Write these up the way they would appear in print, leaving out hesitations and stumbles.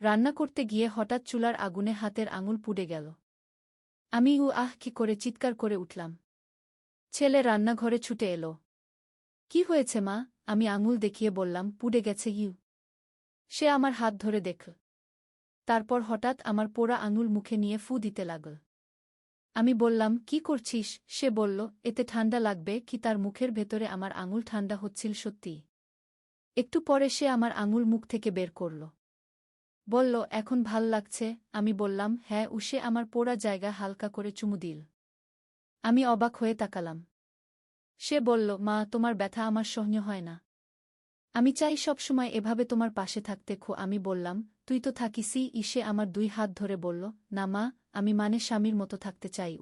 রান্না করতে গিয়ে হঠাৎ চুলার আগুনে হাতের আঙুল পুড়ে গেল। আমি কি করে চিৎকার করে উঠলাম। ছেলে রান্নাঘরে ছুটে এলো। কি হয়েছে মা? আমি আঙুল দেখিয়ে বললাম, পুড়ে গেছে ইউ। সে আমার হাত ধরে দেখল। তারপর হঠাৎ আমার পোড়া আঙুল মুখে নিয়ে ফু দিতে লাগল। আমি বললাম, কি করছিস? সে বলল, এতে ঠান্ডা লাগবে কি? তার মুখের ভেতরে আমার আঙুল ঠান্ডা হচ্ছিল সত্যি। একটু পরে সে আমার আঙুল মুখ থেকে বের করল। বলল, এখন ভাল লাগছে? আমি বললাম, হ্যাঁ। সে আমার পোড়া জায়গা হালকা করে চুমু দিল। আমি অবাক হয়ে তাকালাম। সে বলল, মা, তোমার ব্যথা আমার সহ্য হয় না। আমি চাই সবসময় এভাবে তোমার পাশে থাকতে। আমি বললাম, তুই তো থাকিসই। সে আমার 2 হাত ধরে বলল, না মা, আমি স্বামীর মতো থাকতে চাই।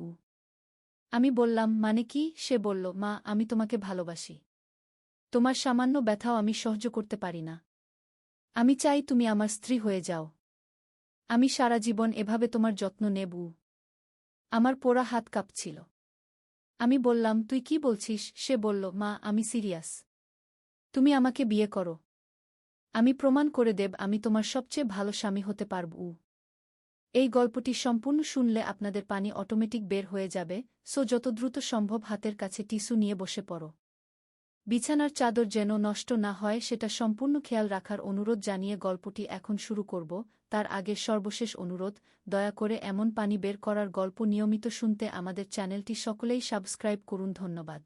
আমি বললাম, মানে কি? সে বলল, মা, আমি তোমাকে ভালোবাসি। তোমার সামান্য ব্যথাও আমি সহ্য করতে পারি না। আমি চাই তুমি আমার স্ত্রী হয়ে যাও। আমি সারা জীবন এভাবে তোমার যত্ন নেব। আমার পোড়া হাত কাঁপছিল। আমি বললাম, তুই কি বলছিস? সে বলল, মা, আমি সিরিয়াস। তুমি আমাকে বিয়ে করো। আমি প্রমাণ করে দেব আমি তোমার সবচেয়ে ভালো স্বামী হতে পারব। এই গল্পটি সম্পূর্ণ শুনলে আপনাদের পানি অটোমেটিক বের হয়ে যাবে, সো যত দ্রুত সম্ভব হাতের কাছে টিস্যু নিয়ে বসে পড়ো। বিছানার চাদর যেন নষ্ট না হয় সেটা সম্পূর্ণ খেয়াল রাখার অনুরোধ জানিয়ে গল্পটি এখন শুরু করব। তার আগে সর্বশেষ অনুরোধ, দয়া করে এমন পানি বের করার গল্প নিয়মিত শুনতে আমাদের চ্যানেলটি সকলেই সাবস্ক্রাইব করুন। ধন্যবাদ।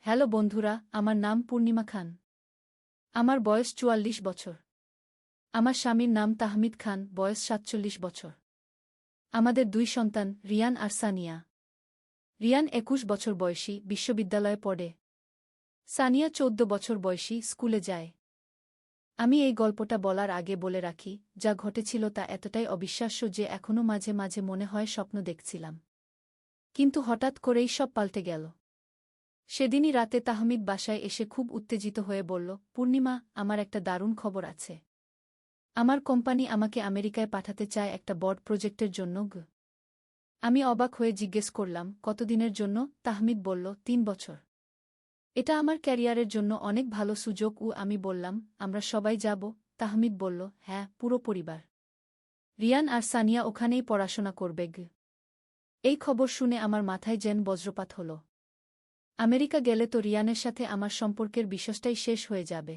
হ্যালো বন্ধুরা, আমার নাম পূর্ণিমা খান। আমার বয়স 44 বছর। আমার স্বামীর নাম তাহমিদ খান, বয়স 47 বছর। আমাদের 2 সন্তান, রিয়ান আর সানিয়া। রিয়ান 21 বছর বয়সী, বিশ্ববিদ্যালয়ে পড়ে। সানিয়া 14 বছর বয়সী, স্কুলে যায়। আমি এই গল্পটা বলার আগে বলে রাখি, যা ঘটেছিল তা এতটাই অবিশ্বাস্য যে এখনও মাঝে মাঝে মনে হয় স্বপ্ন দেখছিলাম। কিন্তু হঠাৎ করেই সব পাল্টে গেল। সেদিনই রাতে তাহমিদ বাসায় এসে খুব উত্তেজিত হয়ে বলল, পূর্ণিমা, আমার একটা দারুণ খবর আছে। আমার কোম্পানি আমাকে আমেরিকায় পাঠাতে চায় একটা বড় প্রজেক্টের জন্য। আমি অবাক হয়ে জিজ্ঞেস করলাম, কতদিনের জন্য? তাহমিদ বলল, 3 বছর। এটা আমার ক্যারিয়ারের জন্য অনেক ভালো সুযোগ। আমি বললাম, আমরা সবাই যাব? তাহমিদ বলল, হ্যাঁ, পুরো পরিবার। রিয়ান আর সানিয়া ওখানেই পড়াশোনা করবে। এই খবর শুনে আমার মাথায় যেন বজ্রপাত হল। আমেরিকা গেলে তো রিয়ানের সাথে আমার সম্পর্কের বিষয়টাই শেষ হয়ে যাবে।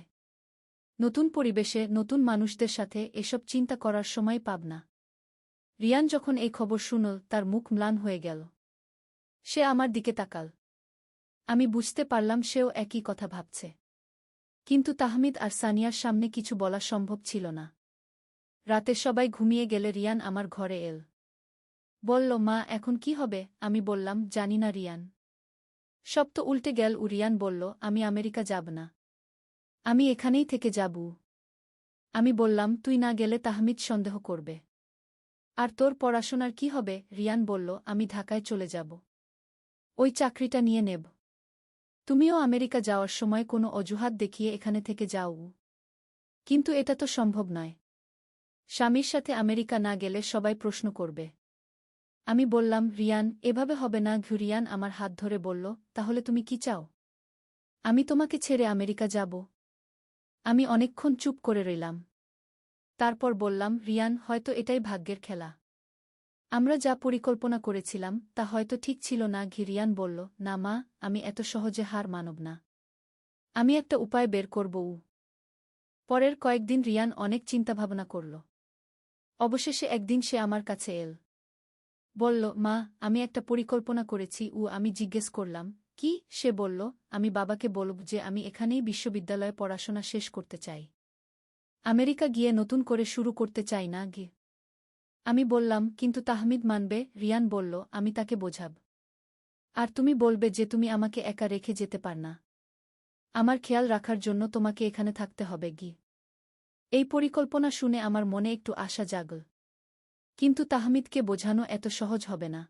নতুন পরিবেশে, নতুন মানুষদের সাথে এসব চিন্তা করার সময় পাব না। রিয়ান যখন এই খবর শুনল, তার মুখ ম্লান হয়ে গেল। সে আমার দিকে তাকাল। আমি বুঝতে পারলাম সেও একই কথা ভাবছে। কিন্তু তাহমিদ আর সানিয়ার সামনে কিছু বলা সম্ভব ছিল না। রাতে সবাই ঘুমিয়ে গেলে রিয়ান আমার ঘরে এল। বলল, মা, এখন কি হবে? আমি বললাম, জানি না রিয়ান। সব তো উল্টে গেল। রিয়ান বলল, আমি আমেরিকা যাব না। আমি এখানেই থেকে যাব। আমি বললাম, তুই না গেলে তাহমিদ সন্দেহ করবে। আর তোর পড়াশোনার কি হবে? রিয়ান বলল, আমি ঢাকায় চলে যাব। ওই চাকরিটা নিয়ে নেব। তুমিও আমেরিকা যাওয়ার সময় কোনো অজুহাত দেখিয়ে এখানে থেকে যাও। কিন্তু এটা তো সম্ভব নয়। স্বামীর সাথে আমেরিকা না গেলে সবাই প্রশ্ন করবে। আমি বললাম, রিয়ান, এভাবে হবে না। রিয়ান আমার হাত ধরে বলল, তাহলে তুমি কি চাও? আমি তোমাকে ছেড়ে আমেরিকা যাব? আমি অনেকক্ষণ চুপ করে রইলাম। তারপর বললাম, রিয়ান, হয়তো এটাই ভাগ্যের খেলা। আমরা যা পরিকল্পনা করেছিলাম তা হয়তো ঠিক ছিল না। রিয়ান বলল, না মা, আমি এত সহজে হার মানব না। আমি একটা উপায় বের করব। পরের কয়েকদিন রিয়ান অনেক চিন্তাভাবনা করল। অবশেষে একদিন সে আমার কাছে এল। বলল, মা, আমি একটা পরিকল্পনা করেছি। আমি জিজ্ঞেস করলাম, কি? সে বলল, আমি বাবাকে বলব যে আমি এখানেই বিশ্ববিদ্যালয়ে পড়াশোনা শেষ করতে চাই। আমেরিকা গিয়ে নতুন করে শুরু করতে চাই না। আমি বললাম, কিন্তু তাহমিদ মানবে? রিয়ান বলল, আমি তাকে বোঝাব। আর তুমি বলবে যে তুমি আমাকে একা রেখে যেতে পার না। আমার খেয়াল রাখার জন্য তোমাকে এখানে থাকতে হবে। এই পরিকল্পনা শুনে আমার মনে একটু আশা জাগল। কিন্তু তাহমিদকে বোঝানো এত সহজ হবে না।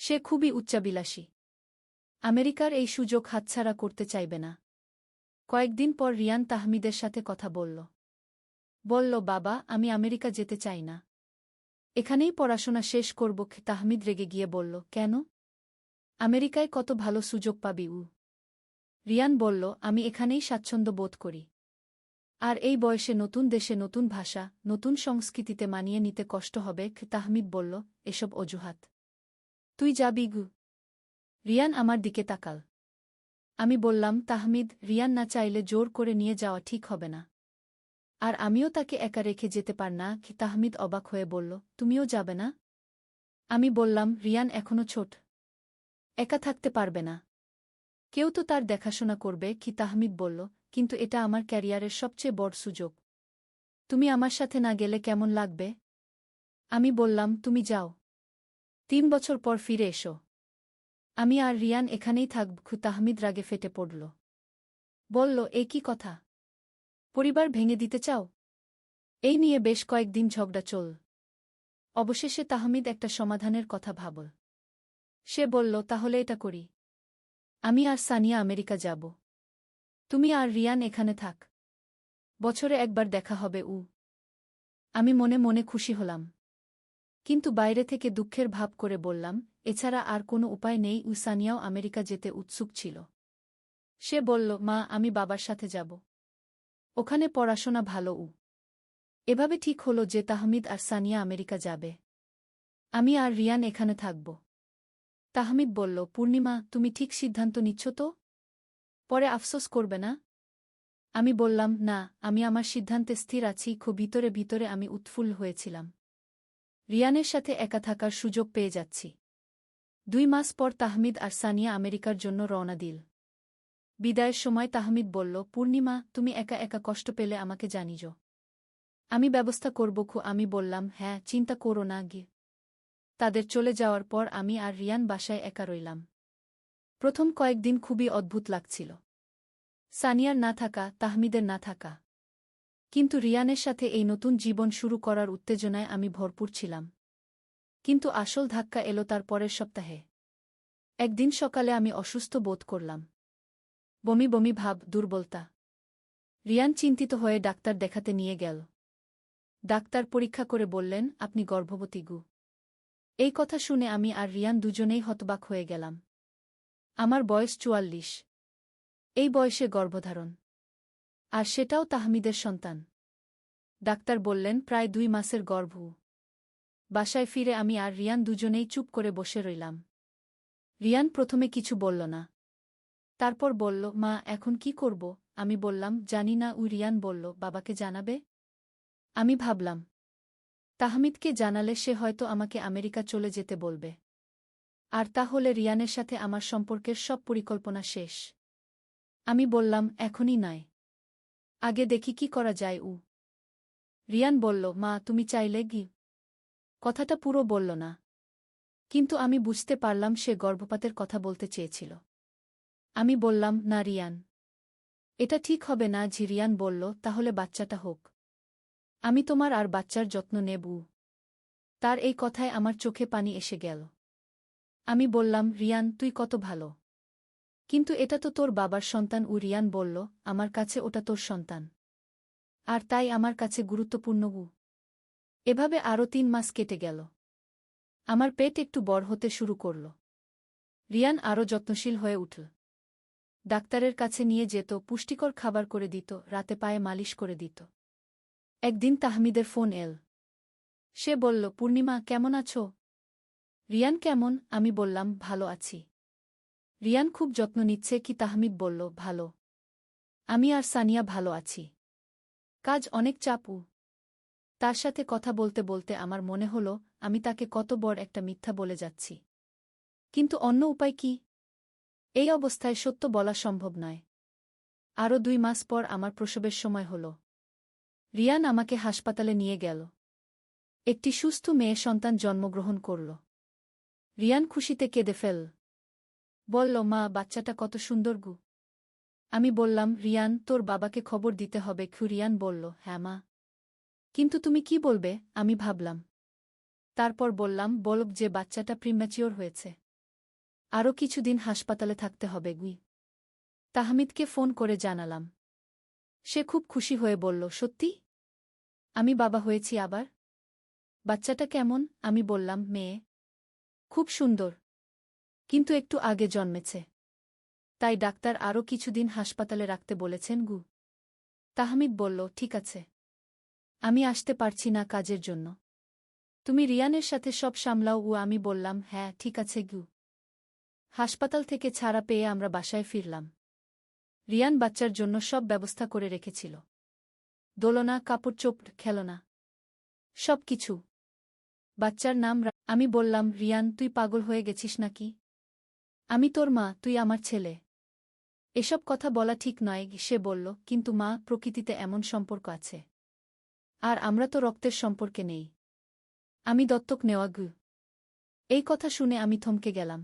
সে খুবই উচ্চাবিলাসী। আমেরিকার এই সুযোগ হাতছাড়া করতে চাইবে না। কয়েকদিন পর রিয়ান তাহমিদের সাথে কথা বলল। বলল, বাবা, আমি আমেরিকা যেতে চাই না। এখানেই পড়াশোনা শেষ করব। তাহমিদ রেগে গিয়ে বলল, কেন? আমেরিকায় কত ভালো সুযোগ পাবি। রিয়ান বলল, আমি এখানেই স্বাচ্ছন্দ্য বোধ করি। আর এই বয়সে নতুন দেশে নতুন ভাষা, নতুন সংস্কৃতিতে মানিয়ে নিতে কষ্ট হবে। তাহমিদ বলল, এসব অজুহাত। তুই যাবি গু? রিয়ান আমার দিকে তাকাল। আমি বললাম, তাহমিদ, রিয়ান না চাইলে জোর করে নিয়ে যাওয়া ঠিক হবে না। আর আমিও তাকে একা রেখে যেতে পার না। তাহমিদ অবাক হয়ে বলল, তুমিও যাবে না? আমি বললাম, রিয়ান এখনো ছোট, একা থাকতে পারবে না। কেউ তো তার দেখাশোনা করবে। তাহমিদ বলল, কিন্তু এটা আমার ক্যারিয়ারের সবচেয়ে বড় সুযোগ। তুমি আমার সাথে না গেলে কেমন লাগবে? আমি বললাম, তুমি যাও, 3 বছর পর ফিরে এসো। আমি আর রিয়ান এখানেই থাকব। তাহমিদ রাগে ফেটে পড়ল। বলল, এ কি কথা? পরিবার ভেঙে দিতে চাও? এই নিয়ে বেশ কয়েকদিন ঝগড়া চল। অবশেষে তাহমিদ একটা সমাধানের কথা ভাবল। সে বলল, তাহলে এটা করি। আমি আর সানিয়া আমেরিকা যাব। তুমি আর রিয়ান এখানে থাক। বছরে একবার দেখা হবে। আমি মনে মনে খুশি হলাম, কিন্তু বাইরে থেকে দুঃখের ভাব করে বললাম, এছাড়া আর কোনো উপায় নেই। সানিয়াও আমেরিকা যেতে উৎসুক ছিল। সে বলল, মা, আমি বাবার সাথে যাব। ওখানে পড়াশোনা ভালো। এভাবে ঠিক হলো যে তাহমিদ আর সানিয়া আমেরিকা যাবে। আমি আর রিয়ান এখানে থাকব। তাহমিদ বলল, পূর্ণিমা, তুমি ঠিক সিদ্ধান্ত নিচ্ছ তো? পরে আফসোস করবে না? আমি বললাম, না, আমি আমার সিদ্ধান্তে স্থির আছি। খুব ভিতরে ভিতরে আমি উৎফুল্ল হয়েছিলাম। রিয়ানের সাথে একা থাকার সুযোগ পেয়ে যাচ্ছি। 2 মাস পর তাহমিদ আর সানিয়া আমেরিকার জন্য রওনা দিল। বিদায়ের সময় তাহমিদ বলল, পূর্ণিমা, তুমি একা একা কষ্ট পেলে আমাকে জানিজ। আমি ব্যবস্থা করব। আমি বললাম, হ্যাঁ, চিন্তা করো না গে। তাদের চলে যাওয়ার পর আমি আর রিয়ান বাসায় একা রইলাম। প্রথম কয়েকদিন খুবই অদ্ভুত লাগছিল। সানিয়ার না থাকা, তাহমিদের না থাকা। কিন্তু রিয়ানের সাথে এই নতুন জীবন শুরু করার উত্তেজনায় আমি ভরপুর ছিলাম। কিন্তু আসল ধাক্কা এলো তার পরের সপ্তাহে। একদিন সকালে আমি অসুস্থ বোধ করলাম। বমি বমি ভাব, দুর্বলতা। রিয়ান চিন্তিত হয়ে ডাক্তার দেখাতে নিয়ে গেল। ডাক্তার পরীক্ষা করে বললেন, আপনি গর্ভবতী গু। এই কথা শুনে আমি আর রিয়ান দুজনেই হতবাক হয়ে গেলাম। আমার বয়স 44। এই বয়সে গর্ভধারণ, আর সেটাও তাহমিদের সন্তান। ডাক্তার বললেন, প্রায় 2 মাসের গর্ভ। বাসায় ফিরে আমি আর রিয়ান দুজনেই চুপ করে বসে রইলাম। রিয়ান প্রথমে কিছু বলল না। তারপর বলল, মা, এখন কি করব? আমি বললাম, জানি না। রিয়ান বলল, বাবাকে জানাবে? আমি ভাবলাম, তাহমিদকে জানালে সে হয়তো আমাকে আমেরিকা চলে যেতে বলবে। আর তাহলে রিয়ানের সাথে আমার সম্পর্কের সব পরিকল্পনা শেষ। আমি বললাম, এখনই নয়, আগে দেখি কি করা যায়। রিয়ান বলল, মা, তুমি চাইলে গি। কথাটা পুরো বলল না, কিন্তু আমি বুঝতে পারলাম সে গর্ভপাতের কথা বলতে চেয়েছিল। আমি বললাম, না রিয়ান, এটা ঠিক হবে না। রিয়ান বলল, তাহলে বাচ্চাটা হোক। আমি তোমার আর বাচ্চার যত্ন নেব। তার এই কথায় আমার চোখে পানি এসে গেল। আমি বললাম, রিয়ান, তুই কত ভালো, কিন্তু এটা তো তোর বাবার সন্তান। রিয়ান বলল, আমার কাছে ওটা তোর সন্তান, আর তাই আমার কাছে গুরুত্বপূর্ণ। এভাবে আরও 3 মাস কেটে গেল। আমার পেট একটু বড় হতে শুরু করল। রিয়ান আরও যত্নশীল হয়ে উঠল। ডাক্তারের কাছে নিয়ে যেত, পুষ্টিকর খাবার করে দিত, রাতে পায়ে মালিশ করে দিত। একদিন তাহমিদের ফোন এল। সে বলল, পূর্ণিমা, কেমন আছো? রিয়ান কেমন? আমি বললাম, ভালো আছি। রিয়ান খুব যত্ন নিচ্ছে কি? তাহমিদ বলল, ভালো। আমি আর সানিয়া ভালো আছি। কাজ অনেক চাপু। তার সাথে কথা বলতে বলতে আমার মনে হলো, আমি তাকে কত বড় একটা মিথ্যা বলে যাচ্ছি। কিন্তু অন্য উপায় কি? এই অবস্থায় সত্য বলা সম্ভব নয়। আরও 2 মাস পর আমার প্রসবের সময় হল। রিয়ান আমাকে হাসপাতালে নিয়ে গেল। একটি সুস্থ মেয়ে সন্তান জন্মগ্রহণ করল। রিয়ান খুশিতে কেঁদে ফেল। বলল, মা, বাচ্চাটা কত সুন্দর গু। আমি বললাম, রিয়ান, তোর বাবাকে খবর দিতে হবে। রিয়ান বলল, হ্যাঁ মা। কিন্তু তুমি কি বলবে? আমি ভাবলাম। তারপর বললাম, বলব যে বাচ্চাটা প্রিম্যাচিওর হয়েছে। আরও কিছুদিন হাসপাতালে থাকতে হবে গুই। তাহমিদকে ফোন করে জানালাম। সে খুব খুশি হয়ে বলল, সত্যি? আমি বাবা হয়েছি আবার? বাচ্চাটা কেমন? আমি বললাম, মেয়ে। খুব সুন্দর, কিন্তু একটু আগে জন্মেছে। তাই ডাক্তার আরও কিছুদিন হাসপাতালে রাখতে বলেছেন গু। তাহমিদ বলল, ঠিক আছে। আমি আসতে পারছি না কাজের জন্য। তুমি রিয়ানের সাথে সব সামলাও। আমি বললাম, হ্যাঁ ঠিক আছে গু। হাসপাতাল থেকে ছাড়া পেয়ে আমরা বাসায় ফিরলাম। রিয়ান বাচ্চার জন্য সব ব্যবস্থা করে রেখেছিল। দোলনা, কাপড়-চোপড়, খেলনা, সব কিছু। বাচ্চার নাম আমি বললাম, রিয়ান তুই পাগল হয়ে গেছিস নাকি? আমি তোর মা, তুই আমার ছেলে। এসব কথা বলা ঠিক নয়। সে বলল, কিন্তু মা, প্রকৃতিতে এমন সম্পর্ক আছে। আর আমরা তো রক্তের সম্পর্কে নেই। আমি দত্তক নেওয়া গু। এই কথা শুনে আমি থমকে গেলাম।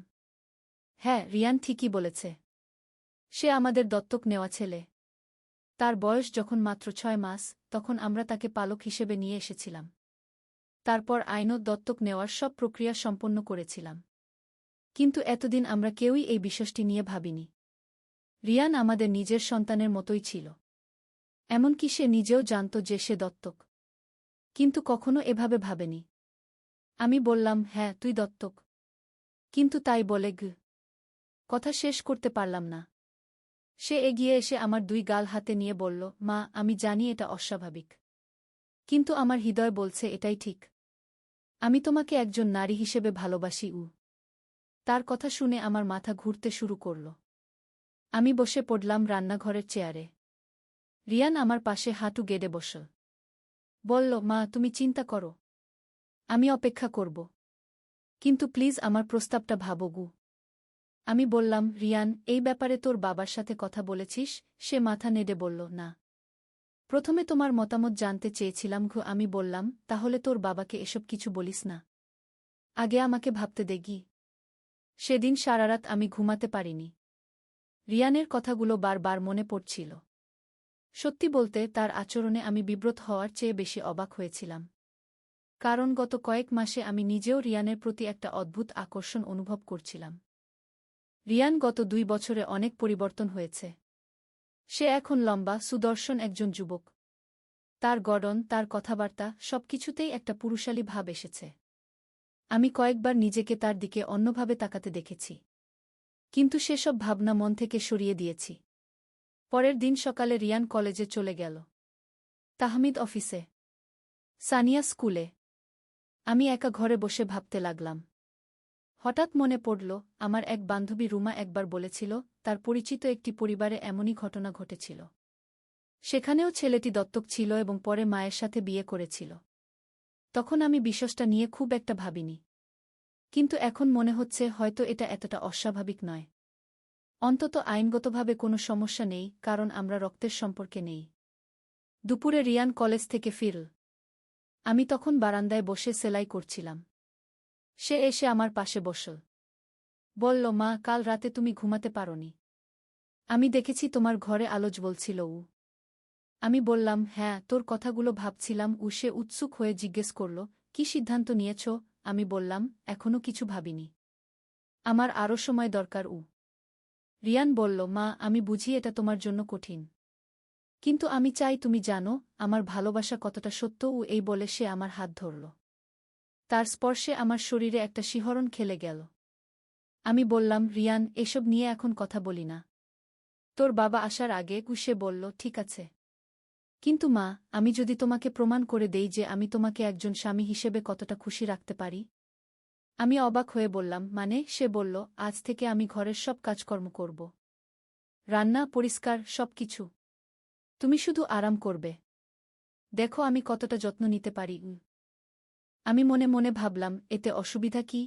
হ্যাঁ, রিয়ান ঠিকই বলেছে। সে আমাদের দত্তক নেওয়া ছেলে। তার বয়স যখন মাত্র 6 মাস, তখন আমরা তাকে পালক হিসেবে নিয়ে এসেছিলাম। তারপর আইনত দত্তক নেওয়ার সব প্রক্রিয়া সম্পন্ন করেছিলাম। কিন্তু এতদিন আমরা কেউই এই বিষয়টি নিয়ে ভাবিনি। রিয়ান আমাদের নিজের সন্তানের মতোই ছিল। এমনকি সে নিজেও জানত যে সে দত্তক। কিন্তু কখনো এভাবে ভাবেনি। আমি বললাম, হ্যাঁ তুই দত্তক। কিন্তু তাই বলে কথা শেষ করতে পারলাম না। সে এগিয়ে এসে আমার 2 গাল হাতে নিয়ে বলল, মা, আমি জানি এটা অস্বাভাবিক। কিন্তু আমার হৃদয় বলছে এটাই ঠিক। আমি তোমাকে একজন নারী হিসেবে ভালোবাসি। তার কথা শুনে আমার মাথা ঘুরতে শুরু করল। আমি বসে পড়লাম রান্নাঘরের চেয়ারে। রিয়ান আমার পাশে হাঁটু গেড়ে বসল। বলল, মা, তুমি চিন্তা করো। আমি অপেক্ষা করব। কিন্তু প্লিজ আমার প্রস্তাবটা ভাবো গু। আমি বললাম, রিয়ান, এই ব্যাপারে তোর বাবার সাথে কথা বলেছিস? সে মাথা নেড়ে বলল, না। প্রথমে তোমার মতামত জানতে চেয়েছিলাম গু। আমি বললাম, তাহলে তোর বাবাকে এসব কিছু বলিস না। আগে আমাকে ভাবতে দেগি। সেদিন সারারাত আমি ঘুমাতে পারিনি। রিয়ানের কথাগুলো বারবার মনে পড়ছিল। সত্যি বলতে, তার আচরণে আমি বিব্রত হওয়ার চেয়ে বেশি অবাক হয়েছিলাম। কারণ গত কয়েক মাসে আমি নিজেও রিয়ানের প্রতি একটা অদ্ভুত আকর্ষণ অনুভব করছিলাম। রিয়ান গত 2 বছরে অনেক পরিবর্তন হয়েছে। সে এখন লম্বা, সুদর্শন একজন যুবক। তার গড়ন, তার কথাবার্তা, সবকিছুতেই একটা পুরুষালী ভাব এসেছে। আমি কয়েকবার নিজেকে তার দিকে অন্যভাবে তাকাতে দেখেছি। কিন্তু সেসব ভাবনা মন থেকে সরিয়ে দিয়েছি। পরের দিন সকালে রিয়ান কলেজে চলে গেল। তাহমিদ অফিসে, সানিয়া স্কুলে। আমি একা ঘরে বসে ভাবতে লাগলাম। হঠাৎ মনে পড়ল, আমার এক বান্ধবী রুমা একবার বলেছিল, তার পরিচিত একটি পরিবারে এমনই ঘটনা ঘটেছিল। সেখানেও ছেলেটি দত্তক ছিল এবং পরে মায়ের সাথে বিয়ে করেছিল। তখন আমি বিষয়টা নিয়ে খুব একটা ভাবিনি। কিন্তু এখন মনে হচ্ছে হয়তো এটা এতটা অস্বাভাবিক নয়। অন্তত আইনগতভাবে কোনো সমস্যা নেই, কারণ আমরা রক্তের সম্পর্কে নেই। দুপুরে রিয়ান কলেজ থেকে ফিরল। আমি তখন বারান্দায় বসে সেলাই করছিলাম। সে এসে আমার পাশে বসল। বলল, মা, কাল রাতে তুমি ঘুমাতে পারোনি। আমি দেখেছি তোমার ঘরে আলো জ্বলছিল। আমি বললাম, হ্যাঁ, তোর কথাগুলো ভাবছিলাম। সে উৎসুক হয়ে জিজ্ঞেস করল, কি সিদ্ধান্ত নিয়েছ? আমি বললাম, এখনো কিছু ভাবিনি। আমার আরও সময় দরকার। রিয়ান বলল, মা, আমি বুঝি এটা তোমার জন্য কঠিন। কিন্তু আমি চাই তুমি জানো আমার ভালোবাসা কতটা সত্য। এই বলে সে আমার হাত ধরল। তার স্পর্শে আমার শরীরে একটা শিহরণ খেলে গেল। আমি বললাম, রিয়ান, এসব নিয়ে এখন কথা বলি না। তোর বাবা আসার আগে। সে বলল, ঠিক আছে। কিন্তু মা, আমি যদি তোমাকে প্রমাণ করে দেই যে আমি তোমাকে একজন স্বামী হিসেবে কতটা খুশি রাখতে পারি? আমি অবাক হয়ে বললাম, মানে? সে বলল, আজ থেকে আমি ঘরের সব কাজকর্ম করব। রান্না, পরিষ্কার, সবকিছু। তুমি শুধু আরাম করবে। দেখো আমি কতটা যত্ন নিতে পারি। আমি মনে মনে ভাবলাম, এতে অসুবিধা কি?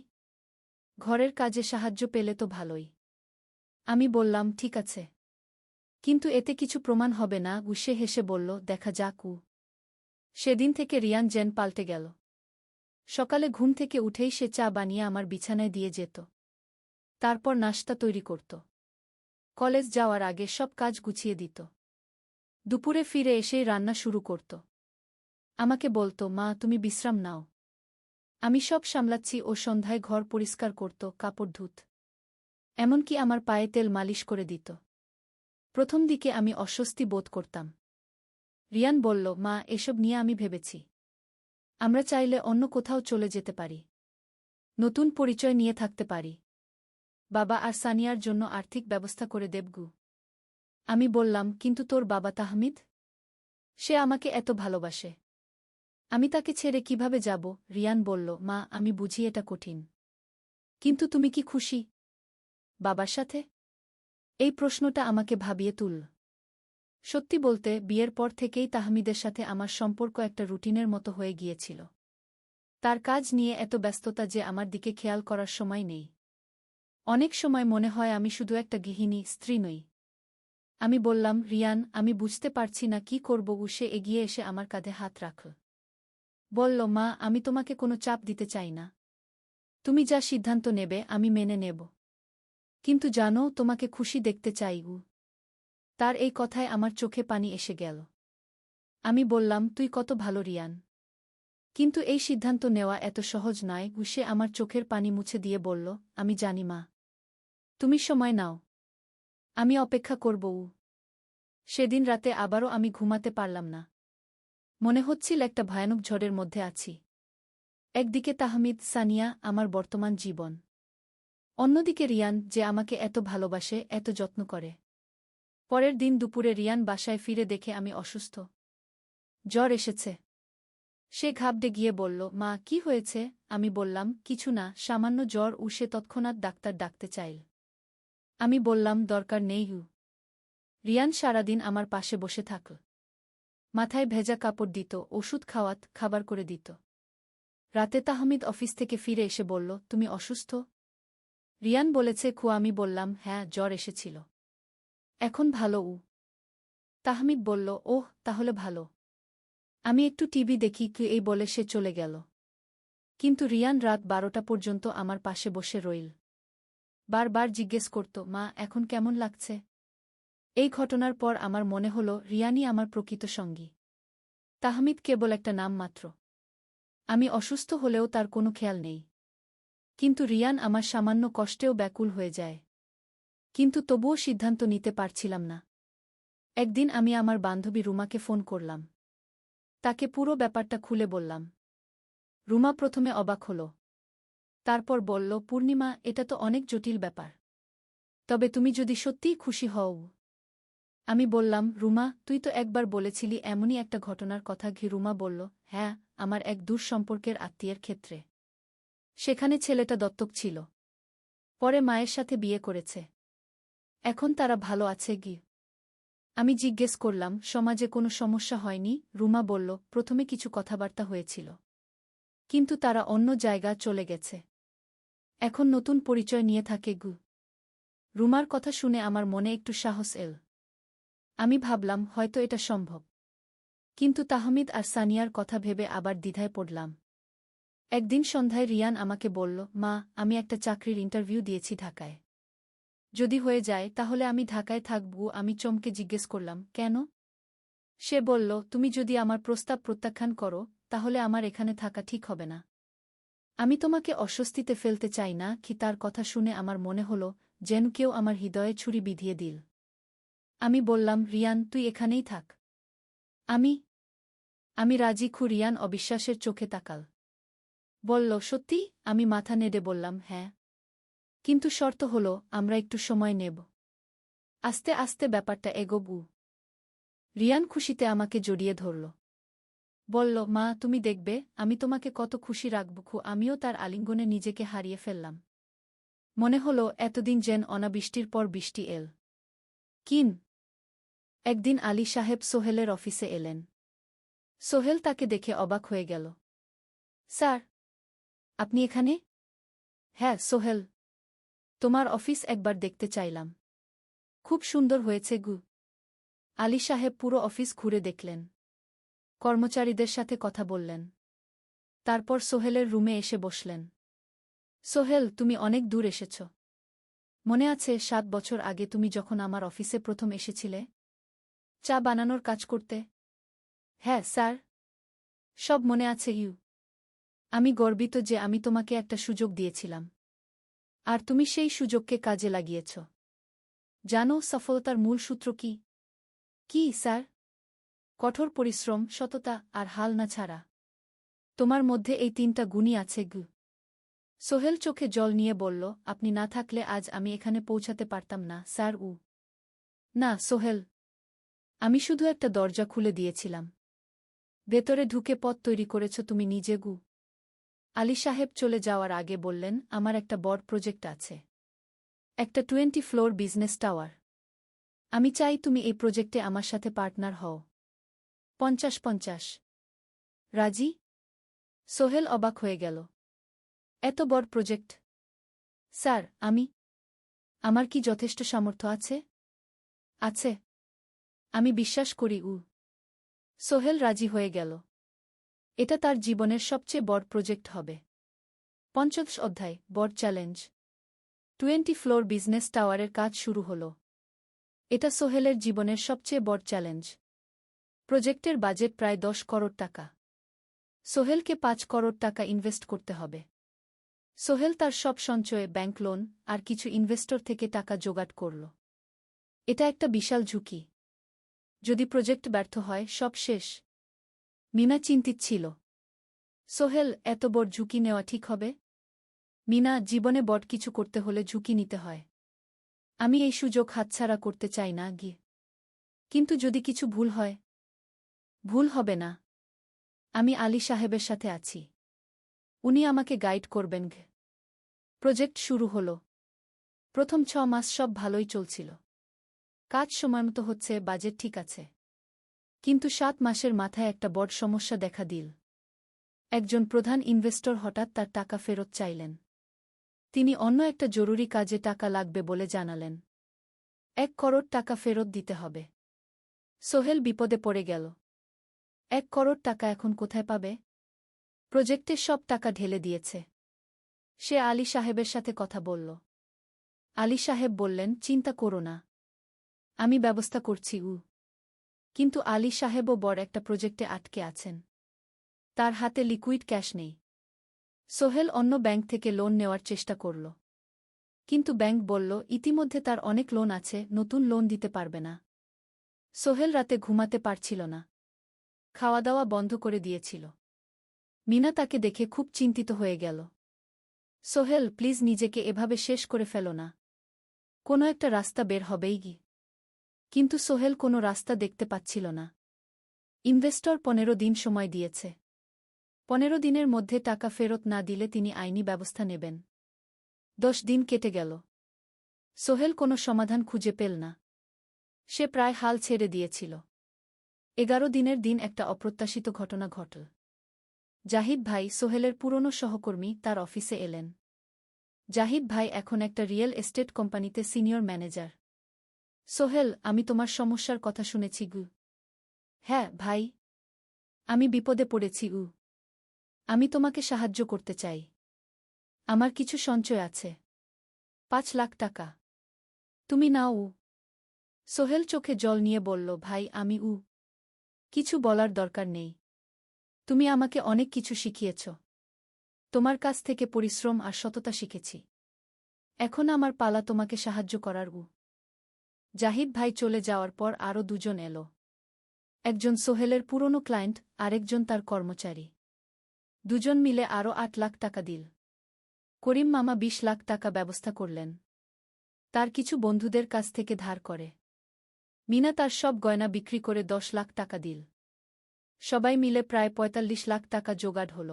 ঘরের কাজে সাহায্য পেলে তো ভালোই। আমি বললাম, ঠিক আছে। কিন্তু এতে কিছু প্রমাণ হবে না। সে হেসে বলল, দেখা যাক। সেদিন থেকে রিয়ান যেন পাল্টে গেল। সকালে ঘুম থেকে উঠেই সে চা বানিয়ে আমার বিছানায় দিয়ে যেত। তারপর নাশতা তৈরি করত। কলেজ যাওয়ার আগে সব কাজ গুছিয়ে দিত। দুপুরে ফিরে এসেই রান্না শুরু করত। আমাকে বলতো, মা, তুমি বিশ্রাম নাও। আমি সব সামলাচ্ছি। ও সন্ধ্যায় ঘর পরিষ্কার করত, কাপড় ধুত। এমনকি আমার পায়ে তেল মালিশ করে দিত। প্রথম দিকে আমি অস্বস্তি বোধ করতাম। রিয়ান বলল, মা, এসব নিয়ে আমি ভেবেছি। আমরা চাইলে অন্য কোথাও চলে যেতে পারি। নতুন পরিচয় নিয়ে থাকতে পারি। বাবা আর সানিয়ার জন্য আর্থিক ব্যবস্থা করে দেবগু। আমি বললাম, কিন্তু তোর বাবা তাহমিদ? সে আমাকে এত ভালোবাসে। আমি তাকে ছেড়ে কিভাবে যাব? রিয়ান বলল, মা, আমি বুঝি এটা কঠিন। কিন্তু তুমি কি খুশি বাবার সাথে? এই প্রশ্নটা আমাকে ভাবিয়ে তুলল। সত্যি বলতে, বিয়ের পর থেকেই তাহমিদের সাথে আমার সম্পর্ক একটা রুটিনের মতো হয়ে গিয়েছিল। তার কাজ নিয়ে এত ব্যস্ততা যে আমার দিকে খেয়াল করার সময় নেই। অনেক সময় মনে হয় আমি শুধু একটা গৃহিণী, স্ত্রী নই। আমি বললাম, রিয়ান, আমি বুঝতে পারছি না কি করব। সে এগিয়ে এসে আমার কাঁধে হাত রাখল। বলল, মা, আমি তোমাকে কোনো চাপ দিতে চাই না। তুমি যা সিদ্ধান্ত নেবে আমি মেনে নেব। কিন্তু জানো, তোমাকে খুশি দেখতে চাই। তার এই কথায় আমার চোখে পানি এসে গেল। আমি বললাম, তুই কত ভালো রিয়ান। কিন্তু এই সিদ্ধান্ত নেওয়া এত সহজ নয়। সে আমার চোখের পানি মুছে দিয়ে বলল, আমি জানি মা। তুমি সময় নাও। আমি অপেক্ষা করব। সেদিন রাতে আবারও আমি ঘুমাতে পারলাম না। মনে হচ্ছিল একটা ভয়ানক ঝড়ের মধ্যে আছি। একদিকে তাহমিদ, সানিয়া, আমার বর্তমান জীবন। অন্যদিকে রিয়ান, যে আমাকে এত ভালোবাসে, এত যত্ন করে। পরের দিন দুপুরে রিয়ান বাসায় ফিরে দেখে আমি অসুস্থ। জ্বর এসেছে। সে ঘাবড়ে গিয়ে বলল, মা, কি হয়েছে? আমি বললাম, কিছু না, সামান্য জ্বর। সে তৎক্ষণাৎ ডাক্তার ডাকতে চাইল। আমি বললাম, দরকার নেই। রিয়ান সারাদিন আমার পাশে বসে থাকল। মাথায় ভেজা কাপড় দিত, ওষুধ খাওয়াত, খাবার করে দিত। রাতে তাহমিদ অফিস থেকে ফিরে এসে বলল, তুমি অসুস্থ? রিয়ান বলেছে আমি বললাম, হ্যাঁ, জ্বর এসেছিল। এখন ভালো। তাহমিদ বলল, ওহ, তাহলে ভালো। আমি একটু টিভি দেখি এই বলে সে চলে গেল। কিন্তু রিয়ান রাত 12টা পর্যন্ত আমার পাশে বসে রইল। বারবার জিজ্ঞেস করত, মা, এখন কেমন লাগছে? এই ঘটনার পর আমার মনে হল রিয়ানই আমার প্রকৃত সঙ্গী। তাহমিদ কেবল একটা নাম মাত্র। আমি অসুস্থ হলেও তার কোনো খেয়াল নেই। কিন্তু রিয়ান আমার সামান্য কষ্টেও ব্যাকুল হয়ে যায়। কিন্তু তবুও সিদ্ধান্ত নিতে পারছিলাম না। একদিন আমি আমার বান্ধবী রুমাকে ফোন করলাম। তাকে পুরো ব্যাপারটা খুলে বললাম। রুমা প্রথমে অবাক হল। তারপর বলল, পূর্ণিমা, এটা তো অনেক জটিল ব্যাপার। তবে তুমি যদি সত্যিই খুশি হও। আমি বললাম, রুমা, তুই তো একবার বলেছিলি এমনই একটা ঘটনার কথা। রুমা বলল, হ্যাঁ, আমার এক দূর সম্পর্কের আত্মীয়ের ক্ষেত্রে। সেখানে ছেলেটা দত্তক ছিল। পরে মায়ের সাথে বিয়ে করেছে। এখন তারা ভালো আছে। আমি জিজ্ঞেস করলাম, সমাজে কোনো সমস্যা হয়নি? রুমা বলল, প্রথমে কিছু কথাবার্তা হয়েছিল। কিন্তু তারা অন্য জায়গা চলে গেছে। এখন নতুন পরিচয় নিয়ে থাকে। রুমার কথা শুনে আমার মনে একটু সাহস এল। আমি ভাবলাম, হয়তো এটা সম্ভব। কিন্তু তাহমিদ আর সানিয়ার কথা ভেবে আবার দ্বিধায় পড়লাম। একদিন সন্ধ্যায় রিয়ান আমাকে বলল, মা, আমি একটা চাকরির ইন্টারভিউ দিয়েছি ঢাকায়। যদি হয়ে যায় তাহলে আমি ঢাকায় থাকব। আমি চমকে জিজ্ঞেস করলাম, কেন? সে বলল, তুমি যদি আমার প্রস্তাব প্রত্যাখ্যান করো, তাহলে আমার এখানে থাকা ঠিক হবে না। আমি তোমাকে অস্বস্তিতে ফেলতে চাই না। তার কথা শুনে আমার মনে হল যেন কেউ আমার হৃদয়ে ছুরি বিধিয়ে দিল। আমি বললাম, রিয়ান, তুই এখানেই থাক। আমি আমি রাজি। রিয়ান অবিশ্বাসের চোখে তাকাল। বলল, সত্যি? আমি মাথা নেড়ে বললাম, হ্যাঁ। কিন্তু শর্ত হল, আমরা একটু সময় নেব। আস্তে আস্তে ব্যাপারটা এগোবু। রিয়ান খুশিতে আমাকে জড়িয়ে ধরল। বলল, মা, তুমি দেখবে আমি তোমাকে কত খুশি রাখব। আমিও তার আলিঙ্গনে নিজেকে হারিয়ে ফেললাম। মনে হল এতদিন যেন অনাবৃষ্টির পর বৃষ্টি এল। একদিন আলী সাহেব সোহেলের অফিসে এলেন। সোহেল তাকে দেখে অবাক হয়ে গেল। স্যার, আপনি এখানে? হ্যাঁ সোহেল, তোমার অফিস একবার দেখতে চাইলাম। খুব সুন্দর হয়েছে। আলী সাহেব পুরো অফিস ঘুরে দেখলেন। কর্মচারীদের সাথে কথা বললেন। তারপর সোহেলের রুমে এসে বসলেন। সোহেল, তুমি অনেক দূর এসেছ। মনে আছে 7 বছর আগে তুমি যখন আমার অফিসে প্রথম এসেছিলে চা বানানোর কাজ করতে? হ্যাঁ স্যার, সব মনে আছে। আমি গর্বিত যে আমি তোমাকে একটা সুযোগ দিয়েছিলাম। আর তুমি সেই সুযোগকে কাজে লাগিয়েছ। জানো সফলতার মূল সূত্র কি? কি স্যার? কঠোর পরিশ্রম, সততা আর হাল না ছাড়া। তোমার মধ্যে এই 3টা গুণই আছে। সোহেল চোখে জল নিয়ে বলল, আপনি না থাকলে আজ আমি এখানে পৌঁছাতে পারতাম না স্যার। না সোহেল, আমি শুধু একটা দরজা খুলে দিয়েছিলাম। ভেতরে ঢুকে পথ তৈরি করেছ তুমি নিজে গু। আলী সাহেব চলে যাওয়ার আগে বললেন, আমার একটা বড় প্রজেক্ট আছে। একটা 20 ফ্লোর বিজনেস টাওয়ার। আমি চাই তুমি এই প্রজেক্টে আমার সাথে পার্টনার হও। 50-50। রাজি? সোহেল অবাক হয়ে গেল। এত বড় প্রজেক্ট? স্যার, আমার কি যথেষ্ট সামর্থ্য আছে? আছে। আমি বিশ্বাস করি। সোহেল রাজি হয়ে গেল। এটা তার জীবনের সবচেয়ে বড় প্রজেক্ট হবে। 50 অধ্যায়, বড় চ্যালেঞ্জ। 20 ফ্লোর বিজনেস টাওয়ারের কাজ শুরু হল। এটা সোহেলের জীবনের সবচেয়ে বড় চ্যালেঞ্জ। প্রজেক্টের বাজেট প্রায় 10 করোড় টাকা। সোহেলকে 5 করোড় টাকা ইনভেস্ট করতে হবে। সোহেল তার সব সঞ্চয়ে, ব্যাংক লোন আর কিছু ইনভেস্টর থেকে টাকা জোগাড় করল। এটা একটা বিশাল ঝুঁকি। যদি প্রজেক্ট ব্যর্থ হয়, সব শেষ। মিনা চিন্তিত ছিল। সোহেল, এত বড় ঝুঁকি নেওয়া ঠিক হবে? মিনা, জীবনে বড় কিছু করতে হলে ঝুঁকি নিতে হয়। আমি এই সুযোগ হাতছাড়া করতে চাই না গিয়ে। কিন্তু যদি কিছু ভুল হয়? ভুল হবে না। আমি আলী সাহেবের সাথে আছি। উনি আমাকে গাইড করবেন। প্রজেক্ট শুরু হল। প্রথম 6 মাস সব ভালোই চলছিল। কাজ সময়মতো হচ্ছে, বাজেট ঠিক আছে। কিন্তু 7 মাসের মাথায় একটা বড় সমস্যা দেখা দিল। একজন প্রধান ইনভেস্টর হঠাৎ তার টাকা ফেরত চাইলেন। তিনি অন্য একটা জরুরি কাজে টাকা লাগবে বলে জানালেন। 1 করোড় টাকা ফেরত দিতে হবে। সোহেল বিপদে পড়ে গেল। 1 করোড় টাকা এখন কোথায় পাবে? প্রজেক্টের সব টাকা ঢেলে দিয়েছে। সে আলী সাহেবের সাথে কথা বলল। আলী সাহেব বললেন, চিন্তা করো না, আমি ব্যবস্থা করছি। কিন্তু আলী সাহেবও বড় একটা প্রজেক্টে আটকে আছেন। তার হাতে লিকুইড ক্যাশ নেই। সোহেল অন্য ব্যাংক থেকে লোন নেওয়ার চেষ্টা করল। কিন্তু ব্যাংক বলল, ইতিমধ্যে তার অনেক লোন আছে, নতুন লোন দিতে পারবে না। সোহেল রাতে ঘুমাতে পারছিল না। খাওয়া দাওয়া বন্ধ করে দিয়েছিল। মিনা তাকে দেখে খুব চিন্তিত হয়ে গেল। সোহেল, প্লিজ নিজেকে এভাবে শেষ করে ফেলো না। কোনো একটা রাস্তা বের হবেই কি। কিন্তু সোহেল কোনো রাস্তা দেখতে পাচ্ছিল না। ইনভেস্টর 15 দিন সময় দিয়েছে। 15 দিনের মধ্যে টাকা ফেরত না দিলে তিনি আইনি ব্যবস্থা নেবেন। 10 দিন কেটে গেল। সোহেল কোনো সমাধান খুঁজে পেল না। সে প্রায় হাল ছেড়ে দিয়েছিল। 11 দিনের দিন একটা অপ্রত্যাশিত ঘটনা ঘটল। জাহিদ ভাই, সোহেলের পুরনো সহকর্মী, তার অফিসে এলেন। জাহিদ ভাই এখন একটা রিয়েল এস্টেট কোম্পানিতে সিনিয়র ম্যানেজার। সোহেল, আমি তোমার সমস্যার কথা শুনেছি। হ্যাঁ ভাই, আমি বিপদে পড়েছি। আমি তোমাকে সাহায্য করতে চাই। আমার কিছু সঞ্চয় আছে। 5 লাখ টাকা। তুমি নাও। সোহেল চোখে জল নিয়ে বলল, ভাই, আমি কিছু বলার দরকার নেই। তুমি আমাকে অনেক কিছু শিখিয়েছ। তোমার কাছ থেকে পরিশ্রম আর সততা শিখেছি। এখন আমার পালা তোমাকে সাহায্য করার। জাহিদ ভাই চলে যাওয়ার পর আরও 2 জন এলো। একজন সোহেলের পুরনো ক্লায়েন্ট, আরেকজন তার কর্মচারী। 2 জন মিলে আরও 8 লাখ টাকা দিল। করিম মামা 20 লাখ টাকা ব্যবস্থা করলেন। তার কিছু বন্ধুদের কাছ থেকে ধার করে। মিনা তার সব গয়না বিক্রি করে 10 লাখ টাকা দিল। সবাই মিলে প্রায় 45 লাখ টাকা জোগাড় হল।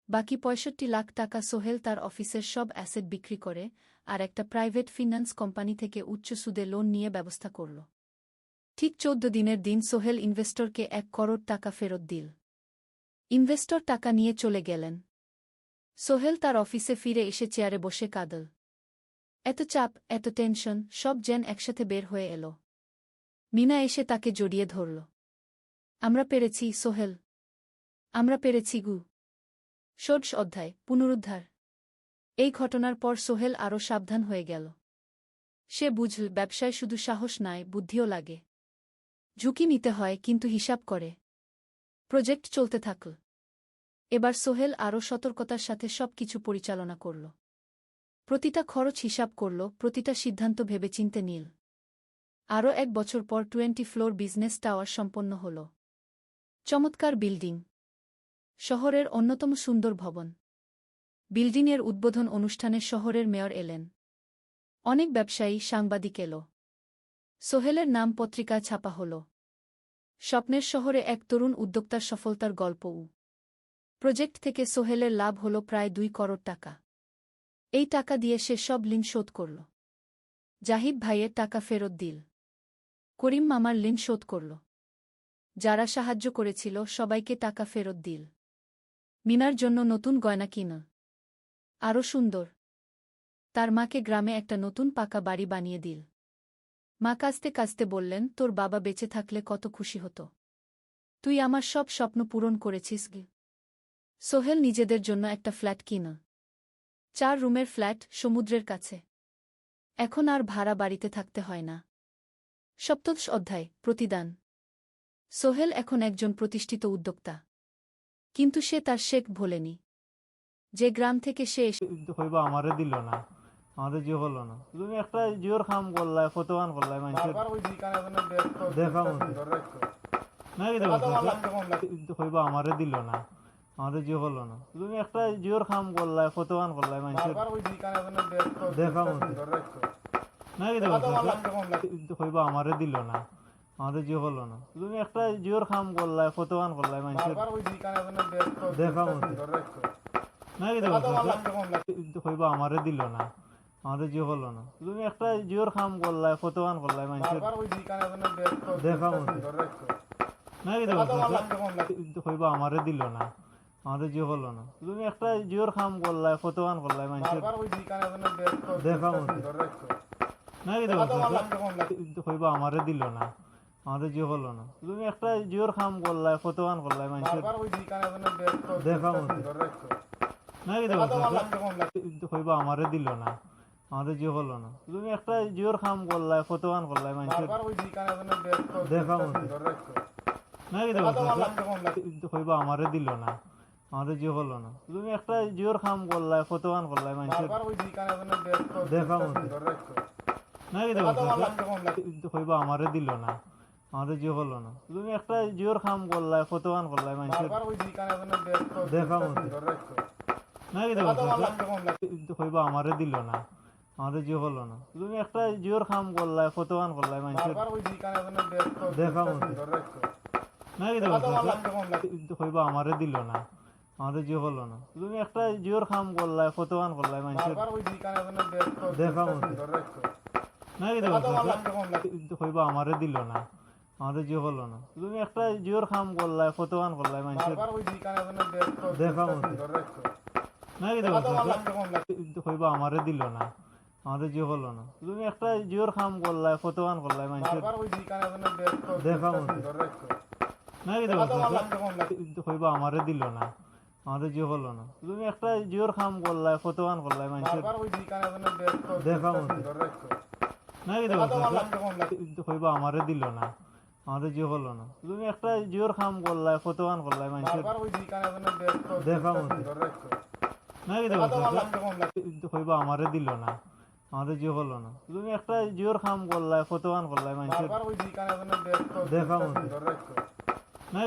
বাকি 65 লাখ টাকা সোহেল তার অফিসের সব অ্যাসেট বিক্রি করে আর একটা প্রাইভেট ফিন্যান্স কোম্পানি থেকে উচ্চ সুদে লোন নিয়ে ব্যবস্থা করল। ঠিক 14 দিনের দিন সোহেল ইনভেস্টরকে 1 করোড় টাকা ফেরত দিল। ইনভেস্টর টাকা নিয়ে চলে গেলেন। সোহেল তার অফিসে ফিরে এসে চেয়ারে বসে কাঁদল। এত চাপ, এত টেনশন, সব যেন একসাথে বের হয়ে এলো। মিনা এসে তাকে জড়িয়ে ধরল। আমরা পেরেছি সোহেল, আমরা পেরেছি। 16 অধ্যায়, পুনরুদ্ধার। এই ঘটনার পর সোহেল আরও সাবধান হয়ে গেল। সে বুঝল, ব্যবসায় শুধু সাহস নয়, বুদ্ধিও লাগে। ঝুঁকি নিতে হয়, কিন্তু হিসাব করে। প্রজেক্ট চলতে থাকল। এবার সোহেল আরও সতর্কতার সাথে সবকিছু পরিচালনা করল। প্রতিটা খরচ হিসাব করল, প্রতিটা সিদ্ধান্ত ভেবেচিন্তে নিল। আরও 1 বছর পর 20 ফ্লোর বিজনেস টাওয়ার সম্পন্ন হল। চমৎকার বিল্ডিং। শহরের অন্যতম সুন্দর ভবন। বিল্ডিংয়ের উদ্বোধন অনুষ্ঠানে শহরের মেয়র এলেন। অনেক ব্যবসায়ী, সাংবাদিক এল। সোহেলের নাম পত্রিকায় ছাপা হল। স্বপ্নের শহরে এক তরুণ উদ্যোক্তার সফলতার গল্প। প্রজেক্ট থেকে সোহেলের লাভ হল প্রায় 2 করোড় টাকা। এই টাকা দিয়ে সে সব ঋণ শোধ করল। জাহিদ ভাইয়ের টাকা ফেরত দিল। করিম মামার ঋণ শোধ করল। যারা সাহায্য করেছিল সবাইকে টাকা ফেরত দিল। মিনার জন্য নতুন গয়না কিনা আরও সুন্দর। তার মাকে গ্রামে একটা নতুন পাকা বাড়ি বানিয়ে দিল। মা কাঁদতে কাঁদতে বললেন, তোর বাবা বেঁচে থাকলে কত খুশি হতো। তুই আমার সব স্বপ্ন পূরণ করেছিস গে। সোহেল নিজেদের জন্য একটা ফ্ল্যাট কিনা 4 রুমের ফ্ল্যাট, সমুদ্রের কাছে। এখন আর ভাড়া বাড়িতে থাকতে হয় না। 7ম অধ্যায়, প্রতিদান। সোহেল এখন একজন প্রতিষ্ঠিত উদ্যোক্তা। কিন্তু সে তার শেখ ভোলেনি। যে গ্রাম থেকে সে হইবা আমারে দিল না, আমাদের জিও হলো না। তুমি একটা জিওর কাম করলাই, ফটোয়ান করলাই, মানুষের দেখা মতো না হইবা আমারে দিল না, আমাদের জিও হলো না। তুমি একটা জিওর কাম করলাই, ফটোয়ান করলাই, মানুষের দেখা মতো না হইবা আমারে দিল না, আমাদের জিও হলো না। তুমি একটা জিওর কাম করলাই, ফটোয়ান করলাই, মানুষের দেখা মতো না হইবা আমারে দিল না, আমাদের জিও হলো না। তুমি একটা জিওর কাম করলাই, ফটোয়ান করলাই, মানুষের দেখা মতো না হইবা আমারে দিল না, আমাদের জিও হলো না। তুমি একটা জিওর কাম করলাই, ফটোয়ান করলাই, মানুষের দেখা মতো না হইবা আমারে দিল না, আমাদের জিও হলো না। তুমি একটা জিওর কাম করলাই, ফটোয়ান করলাই, মানুষের দেখা মতো না হইবা আমারে দিল না, আমাদের জিও হলো না। তুমি একটা জিওর কাম করলাই, ফটোয়ান করলাই, মানুষের দেখা মতো না হইবা আমারে দিল না, আমাদের জিও হলো না। তুমি একটা জিওর কাম করলাই, ফটোয়ান করলাই, মানুষের দেখা মতো না হইবা আমারে দিল না, আমাদের জিও হলো না। তুমি একটা জিওর কাম করলাই, ফটোয়ান করলাই, মানুষের দেখা মতো না হইবা আমারে দিল না, আমাদের জিও হলো না। তুমি একটা জিওর কাম করলাই, ফটোয়ান করলাই, মানুষের দেখা মতো না হইবা আমারে দিল না, আমাদের জিও হলো না। তুমি একটা জিওর কাম করলাই, ফটোয়ান করলাই, মানুষের দেখা মতো না হইবা আমারে দিল না, আমাদের জিও হলো না। তুমি একটা জিওর কাম করলাই, ফটোয়ান করলাই, মানুষের দেখা মতো না হইবা আমারে দিল না, আমাদের জিও হলো না। তুমি একটা জিওর কাম করলাই, ফটোয়ান করলাই, মানুষের দেখা মতো না হইবা আমারে দিল না, আমাদের জিও হলো না। তুমি একটা জিওর কাম করলাই, ফটোয়ান করলাই, মানুষের দেখা মতো না হইবা আমারে দিল না, আমাদের জিও হলো না। তুমি একটা জিওর কাম করলাই, ফটোয়ান করলাই, মানুষের দেখা মতো না হইবা আমারে দিল না, আমাদের জিও হলো না। তুমি একটা জিওর কাম করলাই, ফটোয়ান করলাই, মানুষের দেখা মতো না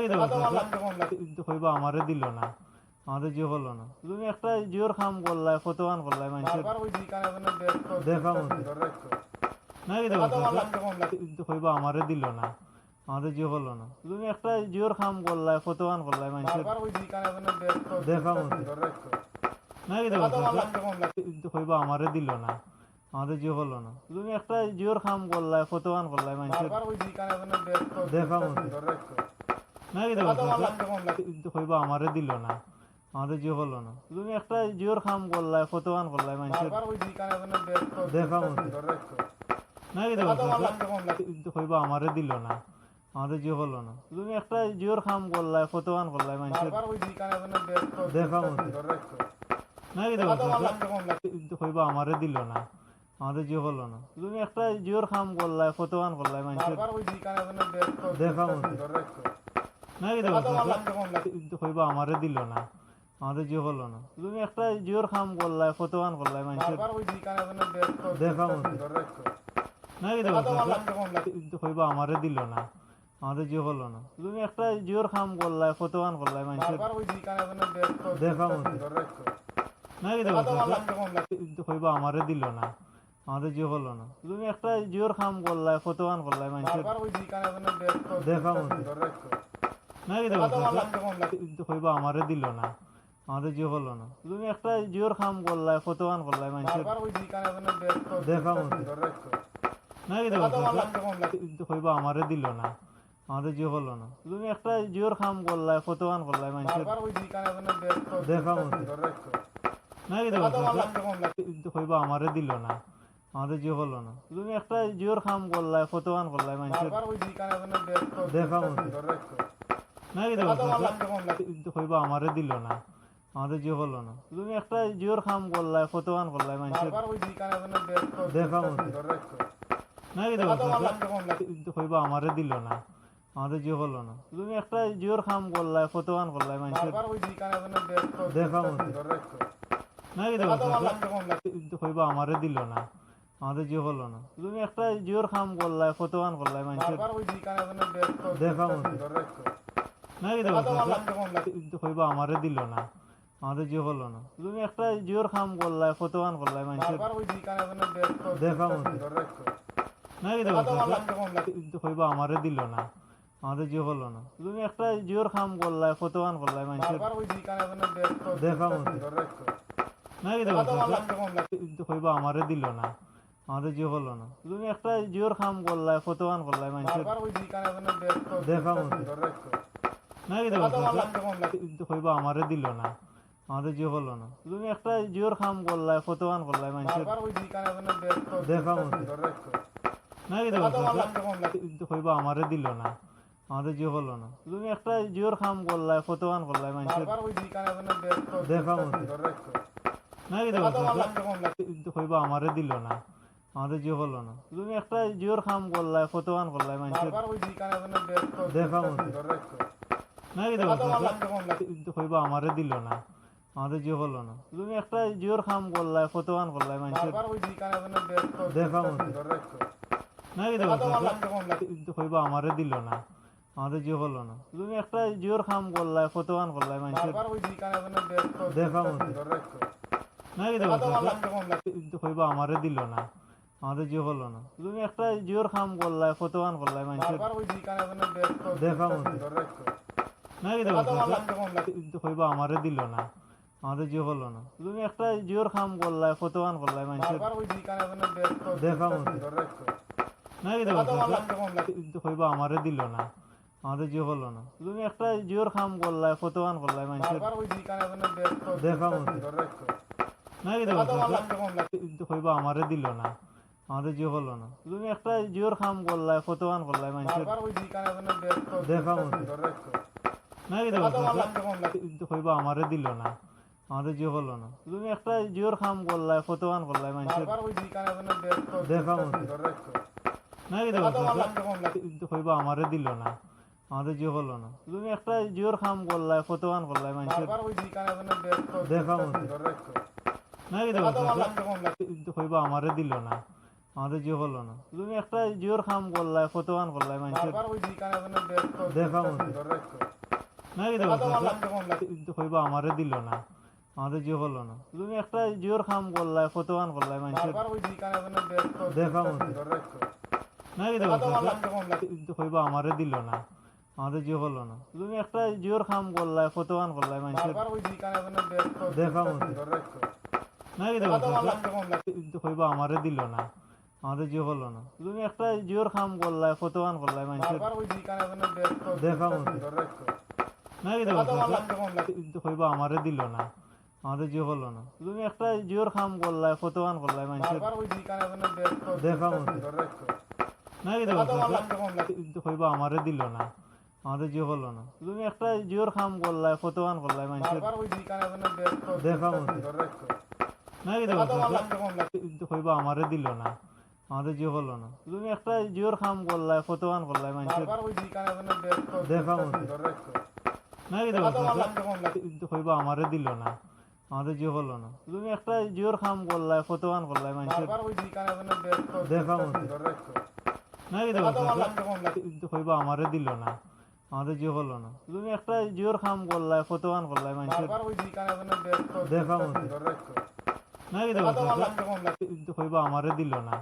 হইবা আমারে দিল না, আমাদের জিও হলো না। তুমি একটা জিওর কাম করলাই, ফটোয়ান করলাই, মানুষের দেখা মতো না হইবা আমারে দিল না, আমাদের জিও হলো না। তুমি একটা জিওর কাম করলাই, ফটোয়ান করলাই, মানুষের দেখা মতো না হইবা আমারে দিল না, আমাদের জিও হলো না। তুমি একটা জিওর কাম করলাই, ফটোয়ান করলাই, মানুষের দেখা মতো না হইবা আমারে দিল না, আমাদের জিও হলো না। তুমি একটা জিওর কাম করলাই, ফটোয়ান করলাই, মানুষের দেখা মতো না হইবা আমারে দিল না, আমাদের জিও হলো না। তুমি একটা জিওর কাম করলাই, ফটোয়ান করলাই, মানুষের দেখা মতো না হইবা আমারে দিল না, আমাদের জিও হলো না। তুমি একটা জিওর কাম করলাই, ফটোয়ান করলাই, মানুষের দেখা মতো না হইবা আমারে দিল না, আমাদের জিও হলো না। তুমি একটা জিওর কাম করলাই, ফটোয়ান করলাই, মানুষের দেখা মতো না হইবা আমারে দিল না, আমাদের জিও হলো না। তুমি একটা জিওর কাম করলাই, ফটোয়ান করলাই, মানুষের দেখা মতো না হইবা আমারে দিল না, আমাদের জিও হলো না তুমি একটা জিওর কাম করলাই ফটোয়ান করলাই মানুষের দেখা মতো না কি কইবা আমারে দিল না আমাদের জিও হলো না তুমি একটা জিওর কাম করলাই ফটোয়ান করলাই মানুষের দেখা মতো না কি কইবা আমারে দিল না আমাদের জিও হলো না তুমি একটা জিওর কাম করলাই ফটোয়ান করলাই মানুষের দেখা মতো না কি কইবা আমারে দিল না আমাদের জিও হলো না তুমি একটা জিওর কাম করলাই ফটোয়ান করলাই মানুষের দেখা মতো না কি কইবা আমারে দিল না আমাদের জিও হলো না তুমি একটা জিওর কাম করলাই ফটোয়ান করলাই মানুষের দেখা মতো না কি কইবা আমারে দিল না আমাদের জিও হলো না তুমি একটা জিওর কাম করলাই ফটোয়ান করলাই মানুষের দেখা মতো না কি কইবা আমারে দিল না আমাদের জিও হলো না তুমি একটা জিওর কাম করলাই ফটোয়ান করলাই মানুষের দেখা মতো না কি কইবা আমারে দিল না আমাদের জিও হলো না তুমি একটা জিওর কাম করলাই ফটোয়ান করলাই মানুষের দেখা মতো না কি কইবা আমারে দিল না আমাদের জিও হলো না তুমি একটা জিওর কাম করলাই ফটোয়ান করলাই মানুষের দেখা মতো না কি কইবা আমারে দিল না আমাদের জিও হলো না তুমি একটা জিওর কাম করলাই ফটোয়ান করলাই মানুষের দেখা মতো না কি কইবা আমারে দিল না আমাদের জিও হলো না তুমি একটা জিওর কাম করলাই ফটোয়ান করলাই মানুষের দেখা মতো না কি কইবা আমারে দিল না আমাদের জিও হলো না তুমি একটা জিওর কাম করলাই ফটোয়ান করলাই মানুষের দেখা মতো না কি কইবা আমারে দিল না আমাদের জিও হলো না তুমি একটা জিওর কাম করলাই ফটোয়ান করলাই মানুষের দেখা মতো না কি কইবা আমারে দিল না আমাদের জিও হলো না তুমি একটা জিওর কাম করলাই ফটোয়ান করলাই মানুষের দেখা মতো না কি কইবা আমারে দিল না আমাদের জিও হলো না তুমি একটা জিওর কাম করলাই ফটোয়ান করলাই মানুষের দেখা মতো না কি কইবা আমারে দিল না আমাদের জিও হলো না তুমি একটা জিওর কাম করলাই ফটোয়ান করলাই মানুষের দেখা মতো না কি কইবা আমারে দিল না আমাদের জিও হলো না তুমি একটা জিওর কাম করলাই ফটোয়ান করলাই মানুষের দেখা মতো না কি কইবা আমারে দিল না আমাদের জিও হলো না তুমি একটা জিওর কাম করলাই ফটোয়ান করলাই মানুষের দেখা মতো না কি কইবা আমারে দিল না আমাদের জিও হলো না তুমি একটা জিওর কাম করলাই ফটোয়ান করলাই মানুষের দেখা মতো না কি কইবা আমারে দিল না আমাদের জিও হলো না তুমি একটা জিওর কাম করলাই ফটোয়ান করলাই মানুষের দেখা মতো না কি কইবা আমারে দিল না আমাদের জিও হলো না তুমি একটা জিওর কাম করলাই ফটোয়ান করলাই মানুষের দেখা মতো না কি কইবা আমারে দিল না আমাদের জিও হলো না তুমি একটা জিওর কাম করলাই ফটোয়ান করলাই মানুষের দেখা মতো না কি কইবা আমারে দিল না আমাদের জিও হলো না তুমি একটা জিওর কাম করলাই ফটোয়ান করলাই মানুষের দেখা মতো না কি কইবা আমারে দিল না আমাদের জিও হলো না তুমি একটা জিওর কাম করলাই ফটোয়ান করলাই মানুষের দেখা মতো না কি কইবা আমারে দিল না আমাদের জিও হলো না তুমি একটা জিওর কাম করলাই ফটোয়ান করলাই মানুষের দেখা মতো না কি কইবা আমারে দিল না আমাদের জিও হলো না তুমি একটা জিওর কাম করলাই ফটোয়ান করলাই মানুষের দেখা মতো না কি কইবা আমারে দিল না আমাদের জিও হলো না তুমি একটা জিওর কাম করলাই ফটোয়ান করলাই মানুষের দেখা মতো না কি কইবা আমারে দিল না আমাদের জিও হলো না তুমি একটা জিওর কাম করলাই ফটোয়ান করলাই মানুষের দেখা মতো না কি কইবা আমারে দিল না আমাদের জিও হলো না তুমি একটা জিওর কাম করলাই ফটোয়ান করলাই মানুষের দেখা মতো না কি কইবা আমারে দিল না আমাদের জিও হলো না তুমি একটা জিওর কাম করলাই ফটোয়ান করলাই মানুষের দেখা মতো না কি দেবো কইবা আমারে দিল না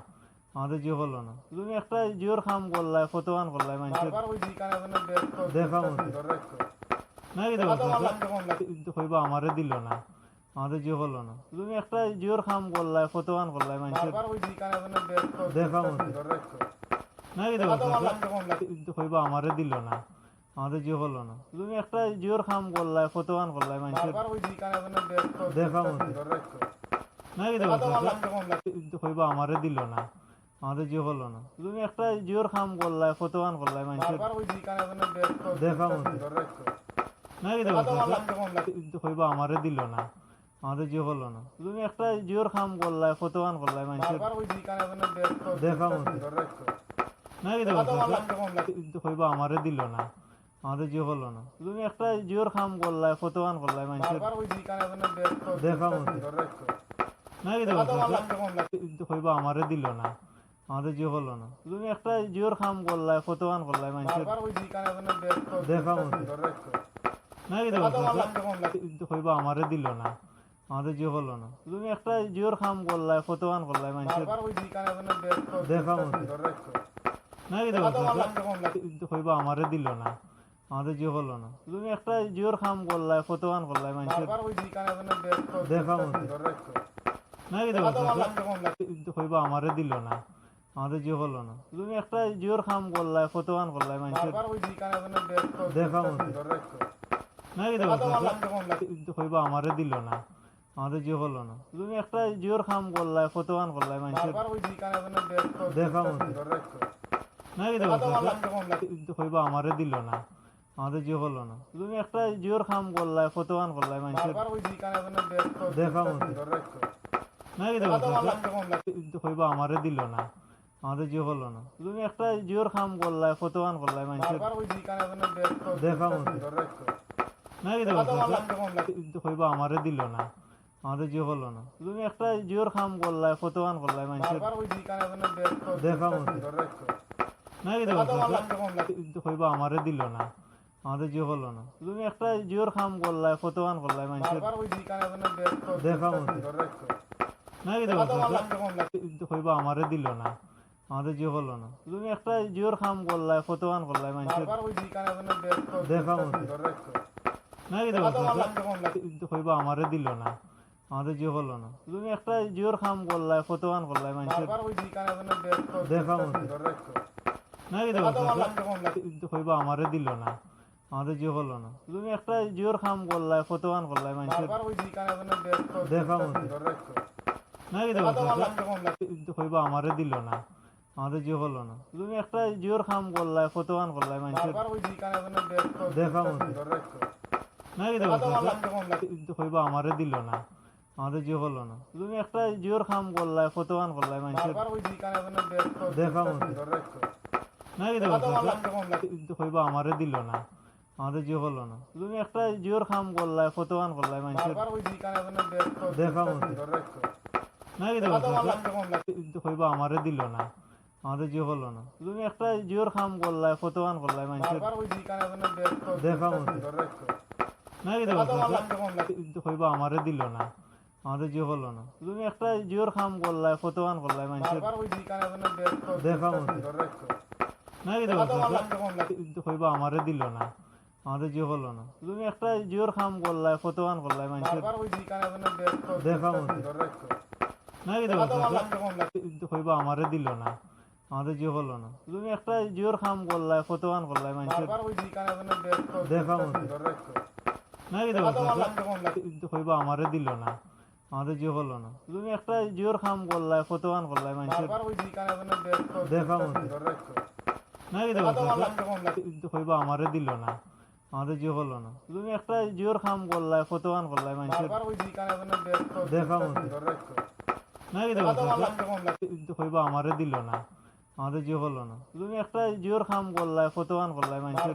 আমাদের জিও হলো না তুমি একটা জিওর কাম করলাই ফটোয়ান করলাই মানুষের দেখা মতো না কি দেবো কইবা আমারে দিল না আমাদের জিও হলো না তুমি একটা জিওর কাম করলাই ফটোয়ান করলাই মানুষের দেখা মতো না কি দেবো কইবা আমারে দিল না আমাদের জিও হলো না তুমি একটা জিওর কাম করলাই ফটোয়ান করলাই মানুষের দেখা মতো না কি দেবো কইবা আমারে দিল না আমাদের জিও হলো না তুমি একটা জিওর কাম করলাই ফটোয়ান করলাই মানুষের দেখা মতো না কি দেবো কইবা আমারে দিল না আমাদের জিও হলো না তুমি একটা জিওর কাম করলাই ফটোয়ান করলাই মানুষের দেখা মতো না কি দেবো কইবা আমারে দিল না আমাদের জিও হলো না তুমি একটা জিওর কাম করলাই ফটোয়ান করলাই মানুষের দেখা মতো না কি দেবো কইবা আমারে দিল না আমাদের জিও হলো না তুমি একটা জিওর কাম করলাই ফটোয়ান করলাই মানুষের দেখা মতো না কি দেবো কইবা আমারে দিল না আমাদের জিও হলো না তুমি একটা জিওর কাম করলাই ফটোয়ান করলাই মানুষের দেখা মতো না কি দেবো কইবা আমারে দিল না আমাদের জিও হলো না তুমি একটা জিওর কাম করলাই ফটোয়ান করলাই মানুষের দেখা মতো না কি দেবো কইবা আমারে দিল না আমাদের জিও হলো না তুমি একটা জিওর কাম করলাই ফটোয়ান করলাই মানুষের দেখা মতো না কি দেবো কইবা আমারে দিল না আমাদের জিও হলো না তুমি একটা জিওর কাম করলাই ফটোয়ান করলাই মানুষের দেখা মতো না কি দেবো কইবা আমারে দিল না আমাদের জিও হলো না তুমি একটা জিওর কাম করলাই ফটোয়ান করলাই মানুষের দেখা মতো না কি দেবো কইবা আমারে দিল না আমাদের জিও হলো না তুমি একটা জিওর কাম করলাই ফটোয়ান করলাই মানুষের দেখা মতো না কি দেবো কইবা আমারে দিল না আমাদের জিও হলো না তুমি একটা জিওর কাম করলাই ফটোয়ান করলাই মানুষের দেখা মতো না কি দেবো কইবা আমারে দিল না আমাদের জিও হলো না তুমি একটা জিওর কাম করলাই ফটোয়ান করলাই মানুষের দেখা মতো না কি দেবো কইবা আমারে দিল না আমাদের জিও হলো না তুমি একটা জিওর কাম করলাই ফটোয়ান করলাই মানুষের দেখা মতো না কি দেবো কইবা আমারে দিল না আমাদের জিও হলো না তুমি একটা জিওর কাম করলাই ফটোয়ান করলাই মানুষের দেখা মতো না কি দেবো কইবা আমারে দিল না আমাদের জিও হলো না তুমি একটা জিওর কাম করলাই ফটোয়ান করলাই মানুষের দেখা মতো না কি দেবো কইবা আমারে দিল না আমাদের জিও হলো না তুমি একটা জিওর কাম করলাই ফটোয়ান করলাই মানুষের দেখা মতো না কি দেবো কইবা আমারে দিল না আমাদের জিও হলো না তুমি একটা জিওর কাম করলাই ফটোয়ান করলাই মানুষের দেখা মতো না কি দেবো কইবা আমারে দিল না আমাদের জিও হলো না তুমি একটা জিওর কাম করলাই ফটোয়ান করলাই মানুষের দেখা মতো না কি দেবো কইবা আমারে দিল না আমাদের জিও হলো না তুমি একটা জিওর কাম করলাই ফটোয়ান করলাই মানুষের দেখা মতো না কি দেবো কইবা আমারে দিল না আমাদের জিও হলো না তুমি একটা জিওর কাম করলাই ফটোয়ান করলাই মানুষের দেখা মতো না কি দেবো কইবা আমারে দিল না আমাদের জিও হলো না তুমি একটা জিওর কাম করলাই ফটোয়ান করলাই মানুষের দেখা মতো না কি দেবো কইবা আমারে দিল না আমাদের জিও হলো না তুমি একটা জিওর কাম করলাই ফটোয়ান করলাই মানুষের দেখা মতো না কি দেবো কইবা আমারে দিল না আমাদের জিও হলো না তুমি একটা জিওর কাম করলাই ফটোয়ান করলাই মানুষের দেখা মতো না কি দেবো কইবা আমারে দিল না আমাদের জিও হলো না তুমি একটা জিওর কাম করলাই ফটোয়ান করলাই মানুষের দেখা মতো না কি দেবো কইবা আমারে দিল না আমাদের জিও হলো না তুমি একটা জিওর কাম করলাই ফটোয়ান করলাই মানুষের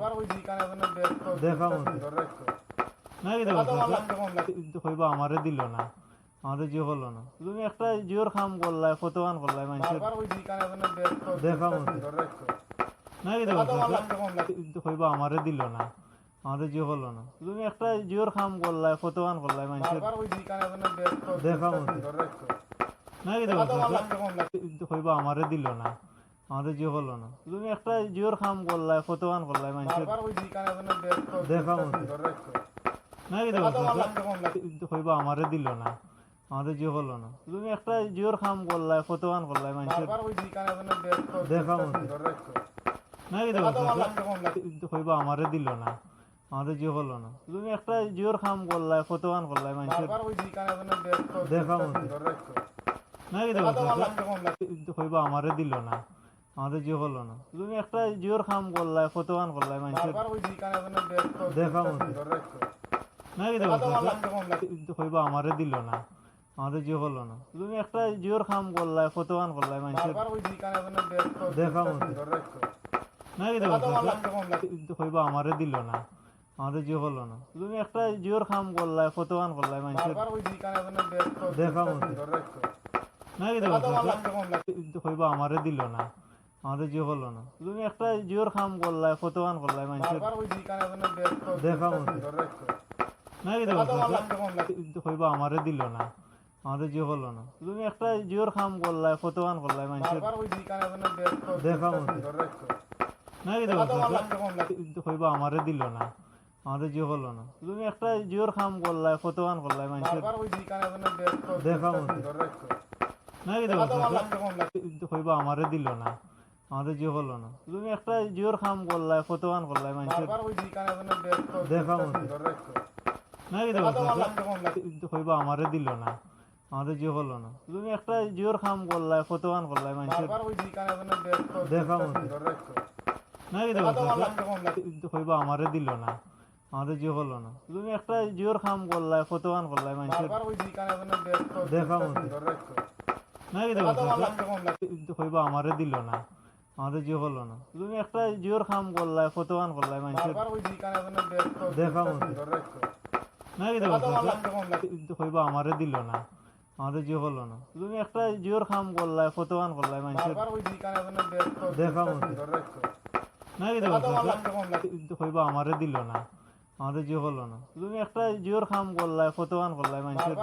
দেখা মতো না কি দেবো কইবা আমারে দিল না আমাদের জিও হলো না তুমি একটা জিওর কাম করলাই ফটোয়ান করলাই মানুষের দেখা মতো না কি দেবো কইবা আমারে দিল না আমাদের জিও হলো না তুমি একটা জিওর কাম করলাই ফটোয়ান করলাই মানুষের দেখা মতো না কি দেখো কইবা আমারে দিল না আমাদের জিও হলো না তুমি একটা জিওর কাম করলাই ফটোয়ান করলাই মানুষের দেখা মতো না কি দেখো কইবা আমারে দিল না আমাদের জিও হলো না তুমি একটা জিওর কাম করলাই ফটোয়ান করলাই মানুষের দেখা মতো না কি দেখো কইবা আমারে দিল না আমাদের জিও হলো না তুমি একটা জিওর কাম করলাই ফটোয়ান করলাই মানুষের দেখা মতো না কি দেখো কইবা আমারে দিল না আমাদের জিও হলো না তুমি একটা জিওর কাম করলাই ফটোয়ান করলাই মানুষের দেখা মতো না কি দেখো কইবা আমারে দিল না আমাদের জিও হলো না তুমি একটা জিওর কাম করলাই ফটোয়ান করলাই মানুষের দেখা মতো না কি দেখো কইবা আমারে দিল না আমাদের জিও হলো না তুমি একটা জিওর কাম করলাই ফটোয়ান করলাই মানুষের দেখা মতো না কি দেখো কইবা আমারে দিল না আমাদের জিও হলো না তুমি একটা জিওর কাম করলাই ফটোয়ান করলাই মানুষের দেখা মতো না কি দেখো কইবা আমারে দিল না আমাদের জিও হলো না তুমি একটা জিওর কাম করলাই ফটোয়ান করলাই মানুষের দেখা মতো না কি দেখো কইবা আমারে দিল না আমাদের জিও হলো না তুমি একটা জিওর কাম করলাই ফটোয়ান করলাই মানুষের দেখা মতো না কি দেখো কইবা আমারে দিল না আমাদের জিও হলো না তুমি একটা জিওর কাম করলাই ফটোয়ান করলাই মানুষের দেখা মতো না কি দেখো কইবা আমারে দিল না আমাদের জিও হলো না তুমি একটা জিওর কাম করলাই ফটোয়ান করলাই মানুষের দেখা মতো না কি দেখো কইবা আমারে দিল না আমাদের জিও হলো না তুমি একটা জিওর কাম করলাই ফটোয়ান করলাই মানুষের দেখা মতো না কি দেখো কইবা আমারে দিল না আমাদের জিও হলো না তুমি একটা জিওর কাম করলাই ফটোয়ান করলাই মানুষের দেখা মতো না কি দেখো কইবা আমারে দিল না আমাদের জিও হলো না তুমি একটা জিওর কাম করলাই ফটোয়ান করলাই মানুষের দেখা মতো না কি দেখো কইবা আমারে দিল না আমাদের জিও হলো না তুমি একটা জিওর কাম করলাই ফটোয়ান করলাই মানুষের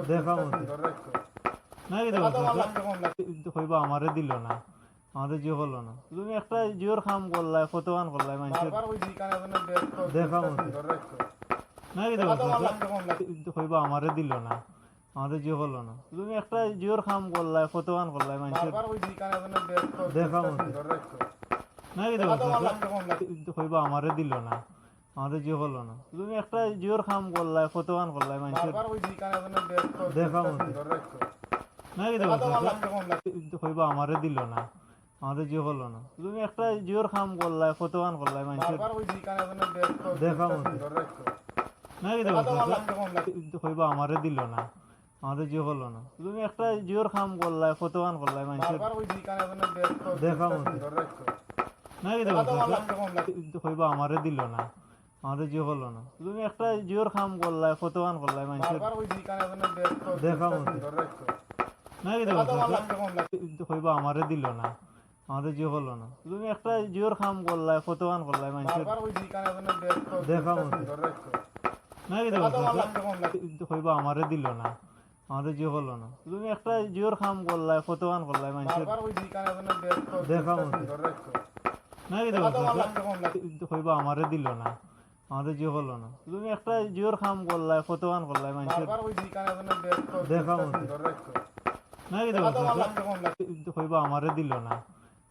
দেখা মতো না কি দেখো কইবা আমারে দিল না আমাদের জিও হলো না তুমি একটা জিওর কাম করলাই ফটোয়ান করলাই মানুষের দেখা মতো না কি দেখো কইবা আমারে দিল না আমাদের জিও হলো না তুমি একটা জিওর কাম করলাই ফটোয়ান করলাই মানুষের দেখা মতো না কি দেখো কইবা আমারে দিল না আমাদের জিও হলো না তুমি একটা জিওর কাম করলাই ফটোয়ান করলাই মানুষের দেখা মতো না কি দেখো কইবা আমারে দিল না আমাদের জিও হলো না তুমি একটা জিওর কাম করলাই ফটোয়ান করলাই মানুষের দেখা মতো না কি দেখো কইবা আমারে দিল না আমাদের জিও হলো না তুমি একটা জিওর কাম করলাই ফটোয়ান করলাই মানুষের দেখা মতো না কি দেখো কইবা আমারে দিল না আমাদের জিও হলো না তুমি একটা জিওর কাম করলাই ফটোয়ান করলাই মানুষের দেখা মতো না কি দেখো কইবা আমারে দিল না আমাদের জিও হলো না তুমি একটা জিওর কাম করলাই ফটোয়ান করলাই মানুষের দেখা মতো না কি দেখো কইবা আমারে দিল না আমাদের জিও হলো না তুমি একটা জিওর কাম করলাই ফটোয়ান করলাই মানুষের দেখা মতো না কি দেখো কইবা আমারে দিল না আমাদের জিও হলো না তুমি একটা জিওর কাম করলাই ফটোয়ান করলাই মানুষের দেখা মতো না কি দেখো কইবা আমারে দিল না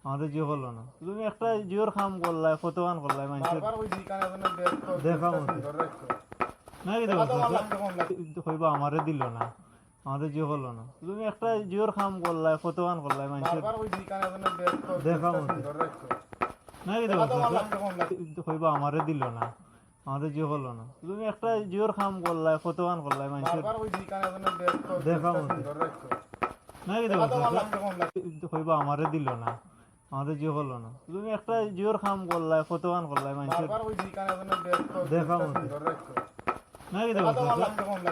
আমাদের জিও হলো না তুমি একটা জিওর কাম করলাই ফটোয়ান করলাই মানুষের দেখা মতো না কি দেখো কইবা আমারে দিল না আমাদের জিও হলো না তুমি একটা জিওর কাম করলাই ফটোয়ান করলাই মানুষের দেখা মতো না কি দেখো কইবা আমারে দিল না আমাদের জিও হলো না তুমি একটা জিওর কাম করলাই ফটোয়ান করলাই মানুষের দেখা মতো না কি দেখো কইবা আমারে দিল না আমাদের জিও হলো না তুমি একটা জিওর কাম করলাই ফটোয়ান করলাই মানুষের দেখা মতো না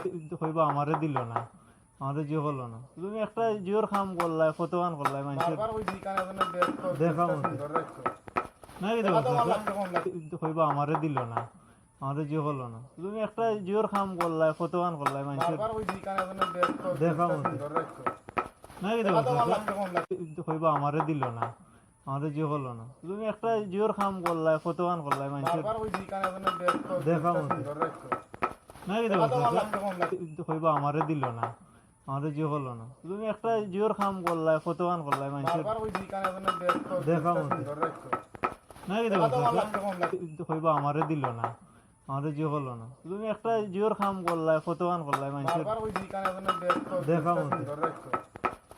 কি দেখো কইবা আমারে দিল না আমাদের জিও হলো না তুমি একটা জিওর কাম করলাই ফটোয়ান করলাই মানুষের দেখা মতো না কি কইবা আমারে দিল না আমাদের জিও করলো না তুমি একটা জিওর কাম করলাই ফটোয়ান করলাই মানুষের দেখা মতো না কি কইবা আমারে দিল না আমাদের জিও করলো না তুমি একটা জিওর কাম করলাই ফটোয়ান করলাই মানুষের দেখা মতো না কি কইবা আমারে দিল না আমাদের জিও করলো না তুমি একটা জিওর কাম করলাই ফটোয়ান করলাই মানুষের দেখা মতো না কি কইবা আমারে দিল না আমাদের জিও করলো না তুমি একটা জিওর কাম করলাই ফটোয়ান করলাই মানুষের দেখা মতো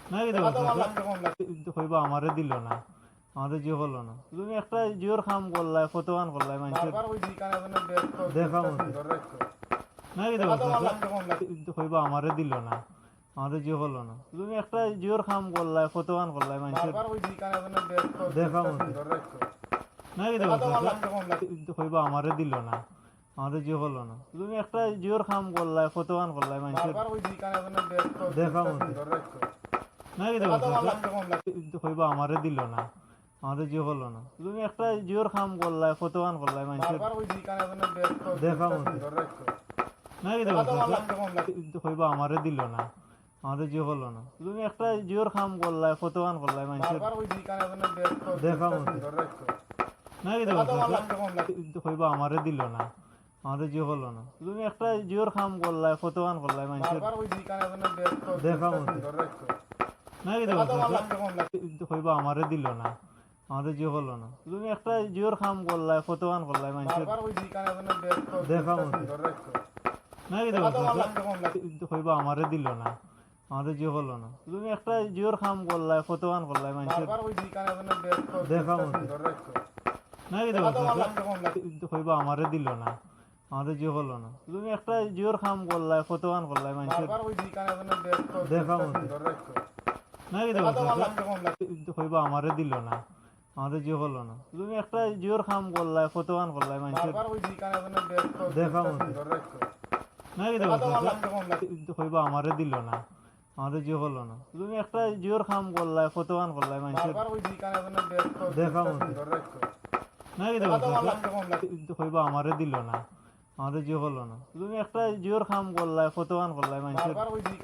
না কি কইবা আমারে দিল না আমাদের জিও করলো না তুমি একটা জিওর কাম করলাই ফটোয়ান করলাই মানুষের দেখা মতো না কি কইবা আমারে দিল না আমাদের জিও করলো না তুমি একটা জিওর কাম করলাই ফটোয়ান করলাই মানুষের দেখা মতো না কি কইবা আমারে দিল না আমাদের জিও করলো না তুমি একটা জিওর কাম করলাই ফটোয়ান করলাই মানুষের দেখা মতো না কি কইবা আমারে দিল না আমাদের জিও করলো না তুমি একটা জিওর কাম করলাই ফটোয়ান করলাই মানুষের দেখা মতো না কি কইবা আমারে দিল না আমাদের জিও করলো না তুমি একটা জিওর কাম করলাই ফটোয়ান করলাই মানুষের দেখা মতো না কি কইবা আমারে দিল না আমাদের জিও করলো না তুমি একটা জিওর কাম করলাই ফটোয়ান করলাই মানুষের দেখা মতো না কি কইবা আমারে দিল না আমাদের জিও করলো না তুমি একটা জিওর কাম করলাই ফটোয়ান করলাই মানুষের দেখা মতো না কি কইবা আমারে দিল না আমাদের জিও করলো না তুমি একটা জিওর কাম করলাই ফটোয়ান করলাই মানুষের দেখা মতো না কি কইবা আমারে দিল না আমাদের জিও করলো না তুমি একটা জিওর কাম করলাই ফটোয়ান করলাই মানুষের দেখা মতো না কি কইবা আমারে দিল না আমাদের জিও করলো না তুমি একটা জিওর কাম করলাই ফটোয়ান করলাই মানুষের দেখা মতো না কি কইবা আমারে দিল না আমাদের জিও করলো না তুমি একটা জিওর কাম করলাই ফটোয়ান করলাই মানুষের দেখা মতো না কি কইবা আমারে দিল না আমাদের জিও করলো না তুমি একটা জিওর কাম করলাই ফটোয়ান করলাই মানুষের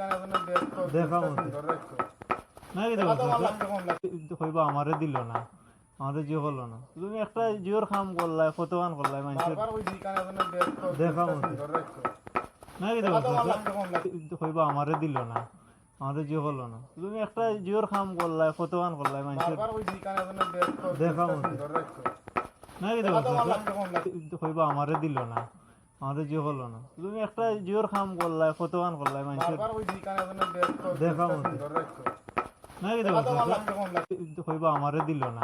দেখা মতো না কি কইবা আমারে দিল না আমাদের জিও করলো না তুমি একটা জিওর কাম করলাই ফটোয়ান করলাই মানুষের দেখা মতো না কি কইবা আমারে দিল না আমাদের জিও করলো না তুমি একটা জিওর কাম করলাই ফটোয়ান করলাই মানুষের দেখা মতো না কি কইবা আমারে দিল না আমাদের জিও করলো না তুমি একটা জিওর কাম করলাই ফটোয়ান করলাই মানুষের দেখা মতো না কি কইবা আমারে দিল না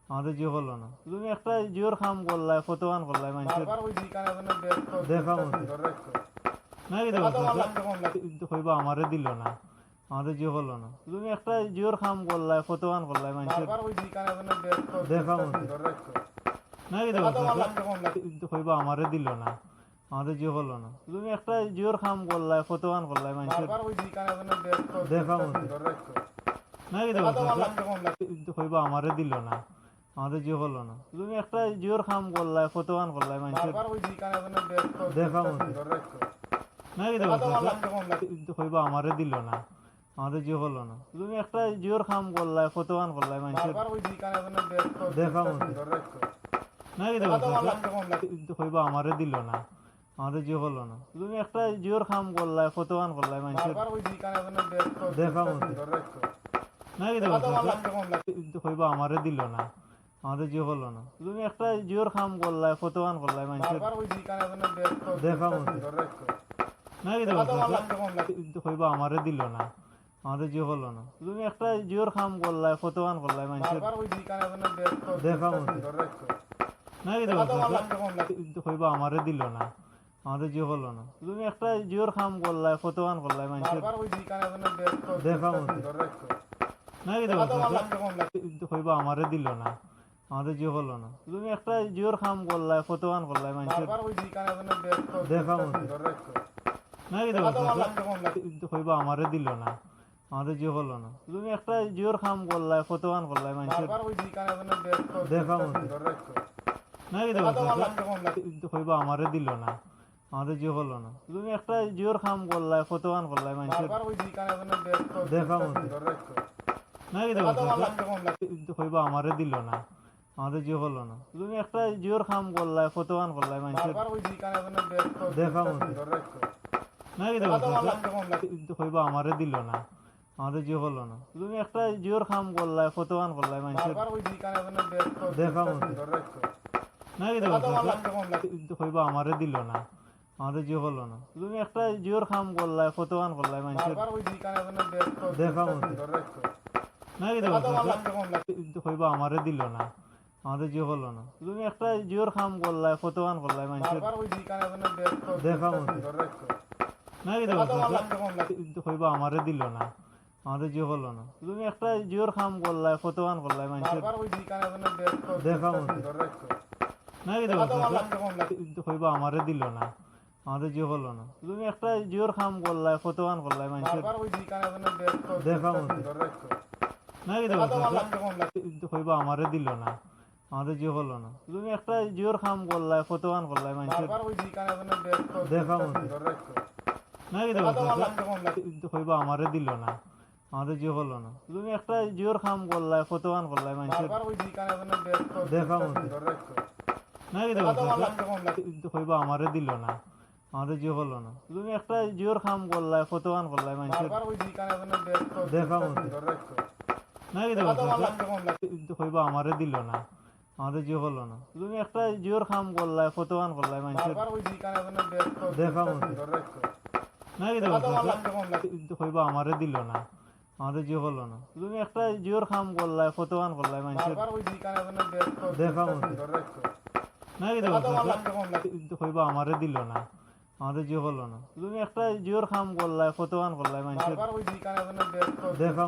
আমাদের জিও করলো না তুমি একটা জিওর কাম করলাই ফটোয়ান করলাই মানুষের দেখা মতো না কি কইবা আমারে দিল না আমাদের জিও করলো না তুমি একটা জিওর কাম করলাই ফটোয়ান করলাই মানুষের দেখা মতো না কি কইবা আমারে দিল না আমাদের জিও করলো না তুমি একটা জিওর কাম করলাই ফটোয়ান করলাই মানুষের দেখা মতো না কি কইবা আমারে দিল না আমাদের জিও করলো না তুমি একটা জিওর কাম করলাই ফটোয়ান করলাই মানুষের দেখা মতো না কি কইবা আমারে দিল না আমাদের জিও করলো না তুমি একটা জিওর কাম করলাই ফটোয়ান করলাই মানুষের দেখা মতো না কি কইবা আমারে দিল না আমাদের জিও করলো না তুমি একটা জিওর কাম করলাই ফটোয়ান করলাই মানুষের দেখা মতো না কি কইবা আমারে দিল না আমাদের জিও করলো না তুমি একটা জিওর কাম করলাই ফটোয়ান করলাই মানুষের দেখা মতো না কি কইবা আমারে দিল না আমাদের জিও করলো না তুমি একটা জিওর কাম করলাই ফটোয়ান করলাই মানুষের দেখা মতো না কি কইবা আমারে দিল না আমাদের জিও করলো না তুমি একটা জিওর কাম করলাই ফটোয়ান করলাই মানুষের দেখা মতো না কি কইবা আমারে দিল না আমাদের জিও করলো না তুমি একটা জিওর কাম করলাই ফটোয়ান করলাই মানুষের দেখা মতো না কি কইবা আমারে দিল না আমাদের জিও হলো না তুমি একটা জিওর কাম করলাই ফটোয়ান করলাই মানুষের দেখা মতো না কি কইবা আমারে দিল না আমাদের জিও হলো না তুমি একটা জিওর কাম করলাই ফটোয়ান করলাই মানুষের দেখা মতো না কি কইবা আমারে দিল না আমাদের জিও হলো না তুমি একটা জিওর কাম করলাই ফটোয়ান করলাই মানুষের দেখা মতো না কি কইবা আমারে দিল না আমাদের জিও হলো না তুমি একটা জিওর কাম করলাই ফটোয়ান করলাই মানুষের দেখা মতো না কি কইবা আমারে দিল না আমাদের জিও হলো না তুমি একটা জিওর কাম করলাই ফটোয়ান করলাই মানুষের দেখা মতো না কি কইবা আমারে দিল না আমাদের জিও হলো না তুমি একটা জিওর কাম করলাই ফটোয়ান করলাই মানুষের দেখা মতো না কি কইবা আমারে দিল না আমাদের জিও হলো না তুমি একটা জিওর কাম করলাই ফটোয়ান করলাই মানুষের দেখা মতো না কি কইবা আমারে দিল না আমাদের জিও হলো না তুমি একটা জিওর কাম করলাই ফটোয়ান করলাই মানুষের দেখা মতো না কি কইবা আমারে দিল না আমাদের জিও হলো না তুমি একটা জিওর কাম করলাই ফটোয়ান করলাই মানুষের দেখা মতো না কি কইবা আমারে দিল না আমাদের জিও হলো না তুমি একটা জিওর কাম করলাই ফটোয়ান করলাই মানুষের দেখা মতো না কি কইবা আমারে দিল না আমাদের জিও হলো না তুমি একটা জিওর কাম করলাই ফটোয়ান করলাই মানুষের দেখা মতো না কি কইবা আমারে দিল না আমাদের জিও হলো না তুমি একটা জিওর কাম করলাই ফটোয়ান করলাই মানুষের দেখা মতো না কি কইবা আমারে দিল না আমাদের জিও হলো না তুমি একটা জিওর কাম করলাই ফটোয়ান করলাই মানুষের দেখা মতো না কি কইবা আমারে দিল না আমাদের জিও হলো না তুমি একটা জিওর কাম করলাই ফটোয়ান করলাই মানুষের দেখা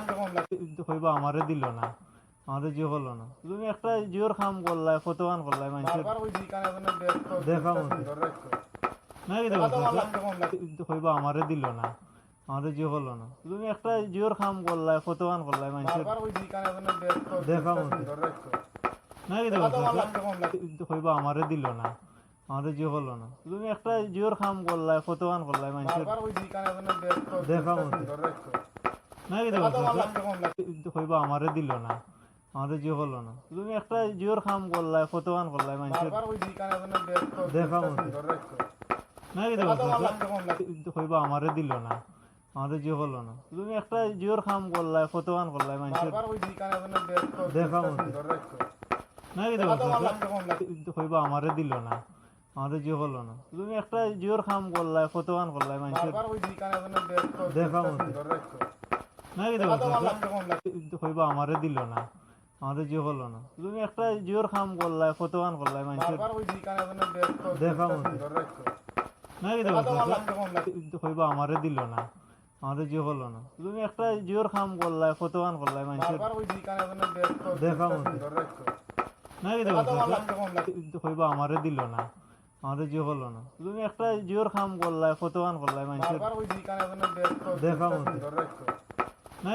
মতো না কি কইবা আমারে দিল না আমাদের জিও হলো না তুমি একটা জিওর কাম করলাই ফটোয়ান করলাই মানুষের দেখা মতো না কি কইবা আমারে দিল না আমাদের জিও হলো না তুমি একটা জিওর কাম করলাই ফটোয়ান করলাই মানুষের দেখা মতো না কি কইবা আমারে দিল না আমাদের জিও হলো না তুমি একটা জিওর কাম করলাই ফটোয়ান করলাই মানুষের দেখা মতো না কি কইবা আমারে দিল না আমাদের জিও হলো না তুমি একটা জিওর কাম করলাই ফটোয়ান করলাই মানুষের দেখা মতো না কি কইবা আমারে দিল না আমাদের জিও হলো না তুমি একটা জিওর কাম করলাই ফটোয়ান করলাই মানুষের দেখা মতো না কি কইবা আমারে দিল না আমাদের জিও হলো না তুমি একটা জিওর কাম করলাই ফটোয়ান করলাই মানুষের দেখা মতো না কি কইবা আমারে দিল না আমাদের জিও হলো না তুমি একটা জিওর কাম করলাই ফটোয়ান করলাই মানুষের দেখা মতো না কি কইবা আমারে দিল না আমাদের জিও হলো না তুমি একটা জিওর কাম করলাই ফটোয়ান করলাই মানুষের দেখা মতো না কি কইবা আমারে দিল না আমাদের জিও হলো না তুমি একটা জিওর কাম করলাই ফটোয়ান করলাই মানুষের দেখা মতো না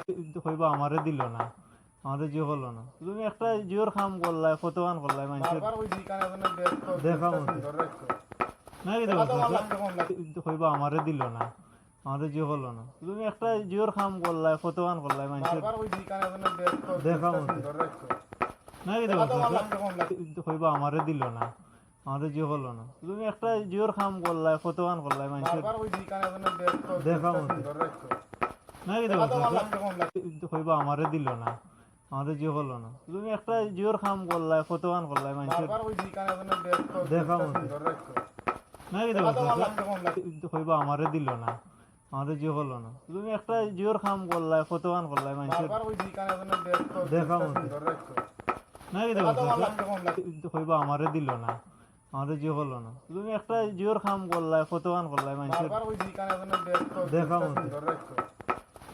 কি কইবা আমারে দিল না আমাদের জিও হলো না তুমি একটা জিওর কাম করলাই ফটোয়ান করলাই মানুষের দেখা মতো না কি কইবা আমারে দিল না আমাদের জিও হলো না তুমি একটা জিওর কাম করলাই ফটোয়ান করলাই মানুষের দেখা মতো না কি কইবা আমারে দিল না আমাদের জিও হলো না তুমি একটা জিওর কাম করলাই ফটোয়ান করলাই মানুষের দেখা মতো না কি কইবা আমারে দিল না আমাদের জিও হলো না তুমি একটা জিওর কাম করলাই ফটোয়ান করলাই মানুষের দেখা মতো না কি কইবা আমারে দিল না আমাদের জিও হলো না তুমি একটা জিওর কাম করলাই ফটোয়ান করলাই মানুষের দেখা মতো না কি কইবা আমারে দিল না আমাদের জিও হলো না তুমি একটা জিওর কাম করলাই ফটোয়ান করলাই মানুষের দেখা মতো না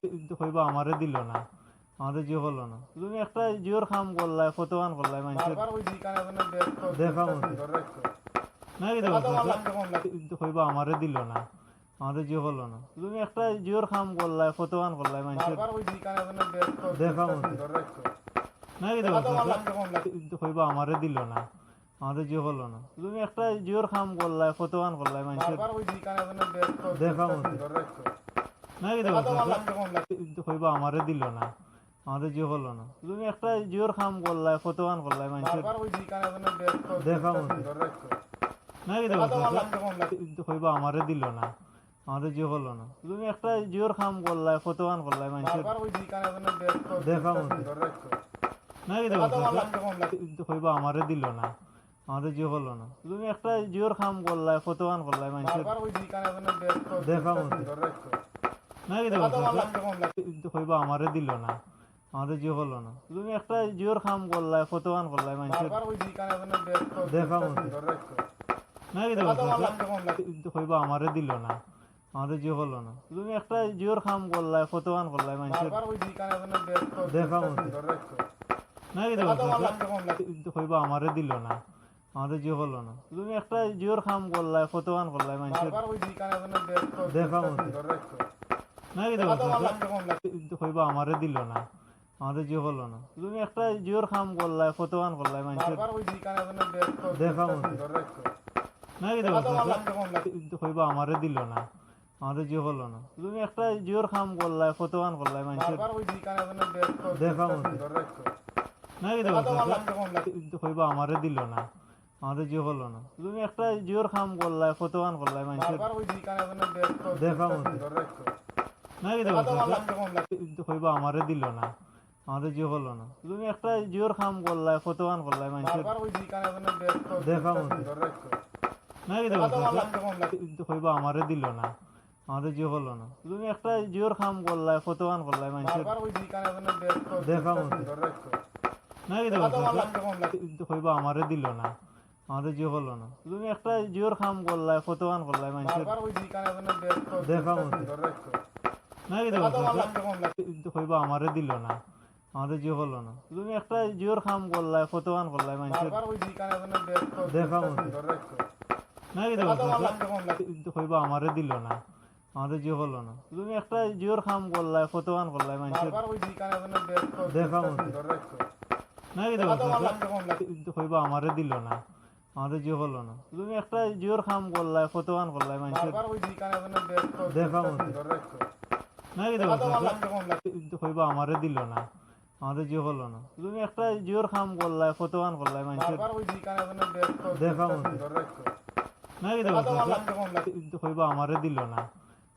কি কইবা আমারে দিল না আমাদের জিও হলো না তুমি একটা জিওর কাম করলাই ফটোয়ান করলাই মানুষের দেখা মতো না কিন্তু কইবা আমারে দিল না আমাদের জিও করলো না তুমি একটা জিওর কাম করলাই ফটোয়ান করলাই মানুষের দেখা মতো না কিন্তু কইবা আমারে দিল না আমাদের জিও করলো না তুমি একটা জিওর কাম করলাই ফটোয়ান করলাই মানুষের দেখা মতো না কিন্তু কইবা আমারে দিল না আমাদের জিও করলো না তুমি একটা জিওর কাম করলাই ফটোয়ান করলাই মানুষের দেখা মতো না কিন্তু কইবা আমারে দিল না আমাদের জিও করলো না তুমি একটা জিওর কাম করলাই ফটোয়ান করলাই মানুষের দেখা মতো না কিন্তু কইবা আমারে দিল না আমাদের জিও করলো না তুমি একটা জিওর কাম করলাই ফটোয়ান করলাই মানুষের দেখা মতো না কিন্তু কইবা আমারে দিল না আমাদের জিও করলো না তুমি একটা জিওর কাম করলাই ফটোয়ান করলাই মানুষের দেখা মতো না কিন্তু কইবা আমারে দিল না আমাদের জিও করলো না তুমি একটা জিওর কাম করলাই ফটোয়ান করলাই মানুষের দেখা মতো না কিন্তু কইবা আমারে দিল না আমাদের জিও করলো না তুমি একটা জিওর কাম করলাই ফটোয়ান করলাই মানুষের দেখা মতো না কিন্তু কইবা আমারে দিল না আমাদের জিও করলো না তুমি একটা জিওর কাম করলাই ফটোয়ান করলাই মানুষের দেখা মতো না কিন্তু কইবা আমারে দিল না আমাদের জিও করলো না তুমি একটা জিওর কাম করলাই ফটোয়ান করলাই মানুষের দেখা মতো না কিন্তু কইবা আমারে দিল না আমাদের জিও করলো না তুমি একটা জিওর কাম করলাই ফটোয়ান করলাই মানুষের দেখা মতো না কিন্তু কইবা আমারে দিল না আমাদের জিও করলো না তুমি একটা জিওর কাম করলাই ফটোয়ান করলাই মানুষের দেখা মতো না কিন্তু কইবা আমারে দিল না আমাদের জিও করলো না তুমি একটা জিওর কাম করলাই ফটোয়ান করলাই মানুষের দেখা মতো না কিন্তু কইবা আমারে দিল না আমাদের জিও করলো না তুমি একটা জিওর কাম করলাই ফটোয়ান করলাই মানুষের দেখা মতো না কিন্তু কইবা আমারে দিল না আমাদের জিও করলো না তুমি একটা জিওর কাম করলাই ফটোয়ান করলাই মানুষের দেখা মতো না কিন্তু কইবা আমারে দিল না আমাদের জিও করলো না তুমি একটা জিওর কাম করলাই ফটোয়ান করলাই মানুষের দেখা মতো না কিন্তু কইবা আমারে দিল না আমাদের জিও করলো না তুমি একটা জিওর কাম করলাই ফটোয়ান করলাই মানুষের দেখা মতো না কিন্তু কইবা আমারে দিল না আমাদের জিও করলো না তুমি একটা জিওর কাম করলাই ফটোয়ান করলাই মানুষের দেখা মতো না কিন্তু কইবা আমারে দিল না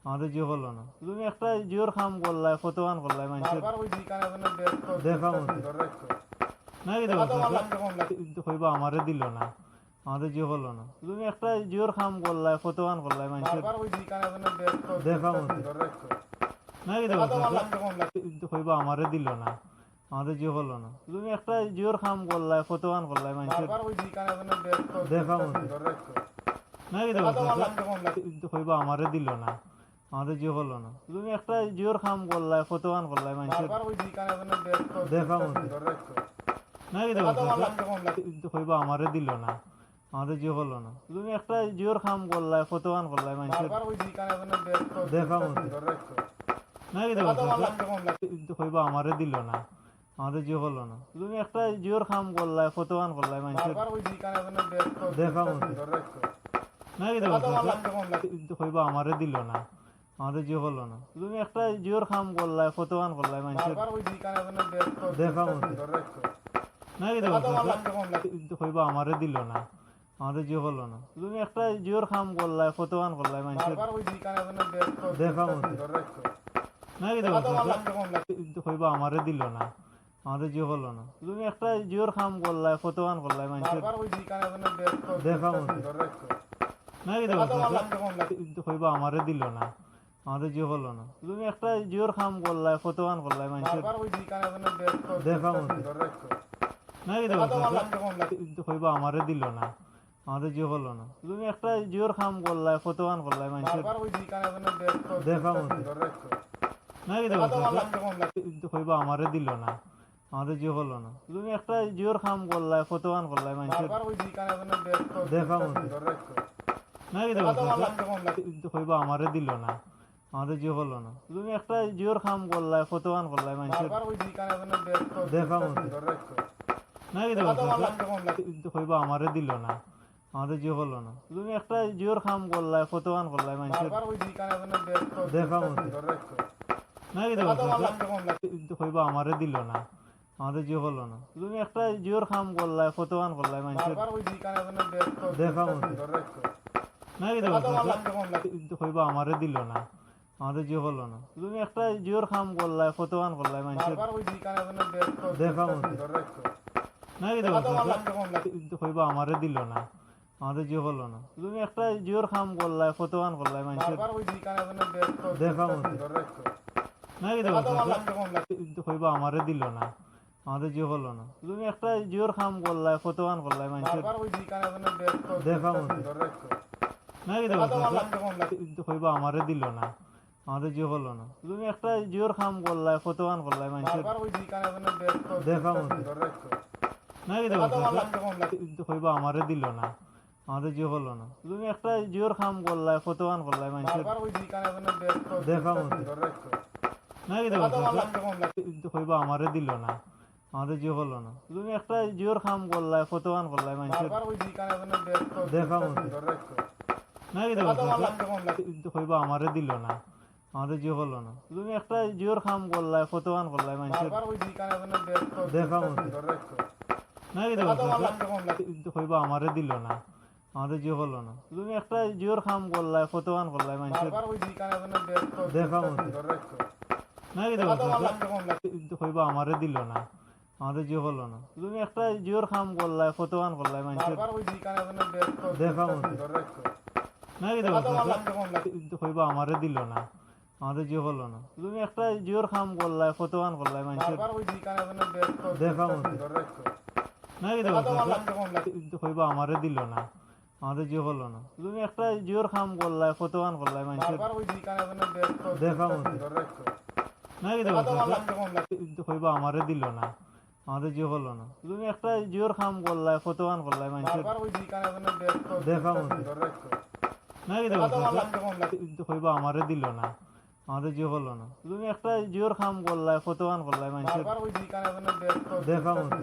আমাদের জিও করলো না তুমি একটা জিওর কাম করলাই ফটোয়ান করলাই মানুষের দেখা মতো না কিন্তু কইবা আমারে দিল না আমাদের জিও করলো না তুমি একটা জিওর কাম করলাই ফটোয়ান করলাই মানুষের দেখা মতো না কিন্তু কইবা আমারে দিল না আমাদের জিও করলো না তুমি একটা জিওর কাম করলাই ফটোয়ান করলাই মানুষের দেখা মতো না কিন্তু কইবা আমারে দিল না আমাদের জিও করলো না তুমি একটা জিওর কাম করলাই ফটোয়ান করলাই মানুষের দেখা মতো না কিন্তু কইবা আমারে দিল না আমাদের জিও করলো না তুমি একটা জিওর কাম করলাই ফটোয়ান করলাই মানুষের দেখা মতো না কিন্তু কইবা আমারে দিল না আমাদের জিও করলো না তুমি একটা জিওর কাম করলাই ফটোয়ান করলাই মানুষের দেখা মতো না কিন্তু কইবা আমারে দিল না আমাদের জিও করলো না তুমি একটা জিওর কাম করলাই ফটোয়ান করলাই মানুষের দেখা মতো না কিন্তু কইবা আমারে দিল না আমাদের জিও করলো না তুমি একটা জিওর কাম করলাই ফটোয়ান করলাই মানুষের দেখা মতো না কিন্তু কইবা আমারে দিল না আমাদের জিও করলো না তুমি একটা জিওর কাম করলাই ফটোয়ান করলাই মানুষের দেখা মতো না কিন্তু কইবা আমারে দিল না আমাদের জিও করলো না তুমি একটা জিওর কাম করলাই ফটোয়ান করলাই মানুষের দেখা মতো না কিন্তু কইবা আমারে দিল না আমাদের জিও করলো না তুমি একটা জিওর কাম করলাই ফটোয়ান করলাই মানুষের দেখা মতো না কিন্তু কইবা আমারে দিল না আমাদের জিও হলো না তুমি একটা জিওর কাম করলাই ফটোয়ান করলাই মানুষের দেখা মতো না কিন্তু কইবা আমারে দিল না আমাদের জিও হলো না তুমি একটা জিওর কাম করলাই ফটোয়ান করলাই মানুষের দেখা মতো না কিন্তু কইবা আমারে দিল না আমাদের জিও হলো না তুমি একটা জিওর কাম করলাই ফটোয়ান করলাই মানুষের দেখা মতো না কিন্তু কইবা আমারে দিল না আমাদের জিও হলো না তুমি একটা জিওর কাম করলাই ফটোয়ান করলাই মানুষের দেখা মতো না কিন্তু কইবা আমারে দিল না আমাদের জিও হলো না তুমি একটা জিওর কাম করলাই ফটোয়ান করলাই মানুষের দেখা মতো না কিন্তু কইবা আমারে দিল না আমাদের জিও হলো না তুমি একটা জিওর কাম করলাই ফটোয়ান করলাই মানুষের দেখা মতো না কিন্তু কইবা আমারে দিল না আমাদের জিও হলো না তুমি একটা জিওর কাম করলাই ফটোয়ান করলাই মানুষের দেখা মতো না কিন্তু কইবা আমারে দিল না আমাদের জিও হলো না তুমি একটা জিওর কাম করলাই ফটোয়ান করলাই মানুষের দেখা মতো না কিন্তু কইবা আমারে দিল না আমাদের জিও হলো না তুমি একটা জিওর কাম করলাই ফটোয়ান করলাই মানুষের দেখা মতো না কিন্তু কইবা আমারে দিল না আমাদের জিও হলো না তুমি একটা জিওর কাম করলাই ফটোয়ান করলাই মানুষের দেখা মতো না কিন্তু কইবা আমারে দিল না আমাদের জিও হলো না তুমি একটা জিওর কাম করলাই ফটোয়ান করলাই মানুষের দেখা মতো না কিন্তু কইবা আমারে দিল না আমাদের জিও হলো না তুমি একটা জিওর কাম করলাই ফটোয়ান করলাই মানুষের দেখা মতো না কিন্তু কইবা আমারে দিল না আমাদের জিও হলো না তুমি একটা জিওর কাম করলাই ফটোয়ান করলাই মানুষের দেখা মতো না কিন্তু কইবা আমারে দিল না আমাদের জিও হলো না তুমি একটা জিওর কাম করলাই ফটোয়ান করলাই মানুষের দেখা মতো না কিন্তু কইবা আমারে দিল না আমাদের জিও হলো না তুমি একটা জিওর কাম করলাই ফটোয়ান করলাই মানুষের দেখা মতো না কিন্তু কইবা আমারে দিল না আমাদের জিও হলো না তুমি একটা জিওর কাম করলাই ফটোয়ান করলাই মানুষের দেখা মতো না কিন্তু কইবা আমারে দিল না আমাদের জিও হলো না তুমি একটা জিওর কাম করলাই ফটোয়ান করলাই মানুষের দেখা মতো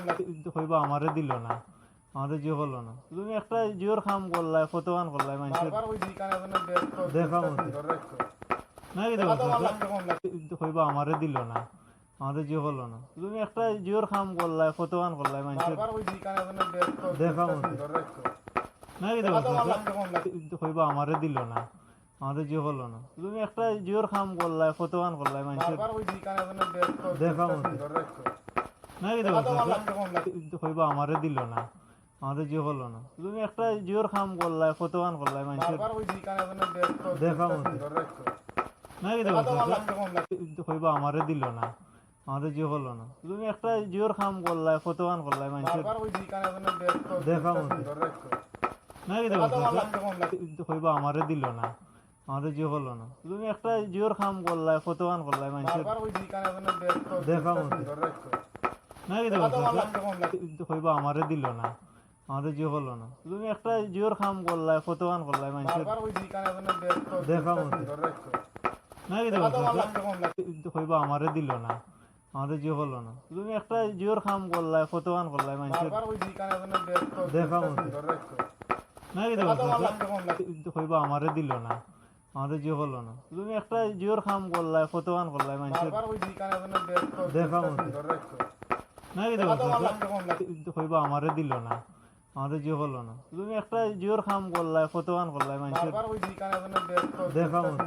না কিন্তু কইবা আমারে দিল না আমাদের জিও হলো না তুমি একটা জিওর কাম করলাই ফটোয়ান করলাই মানুষের দেখা মতো না কিন্তু কইবা আমারে দিল না আমাদের জিও হলো না তুমি একটা জিওর কাম করলাই ফটোয়ান করলাই মানুষের দেখা মতো না কিন্তু কইবা আমারে দিল না আমাদের জিও হলো না তুমি একটা জিওর কাম করলাই ফটোয়ান করলাই মানুষের দেখা মতো না কিন্তু কইবা আমারে দিল না আমাদের জিও হলো না তুমি একটা জিওর কাম করলাই ফটোয়ান করলাই মানুষের দেখা মতো না কিন্তু কইবা আমারে দিল না আমাদের জিও হলো না তুমি একটা জিওর কাম করলাই ফটোয়ান করলাই মানুষের দেখা মতো না কিন্তু কইবা আমারে দিল না আমাদের জিও হলো না তুমি একটা জিওর কাম করলাই ফটোয়ান করলাই মানুষের দেখা মতো না কিন্তু কইবা আমারে দিল না আমাদের জিও হলো না তুমি একটা জিওর কাম করলাই ফটোয়ান করলাই মানুষের দেখা মতো না কিন্তু কইবা আমারে দিল না আমাদের জিও হলো না তুমি একটা জিওর কাম করলাই ফটোয়ান করলাই মানুষের দেখা মতো না কিন্তু কইবা আমারে দিল না আমাদের জিও হলো না তুমি একটা জিওর কাম করলাই ফটোয়ান করলাই মানুষের দেখা মতো না কিন্তু কইবা আমারে দিল না আমাদের জিও হলো না তুমি একটা জিওর কাম করলাই ফটোয়ান করলাই মানুষের দেখা মতো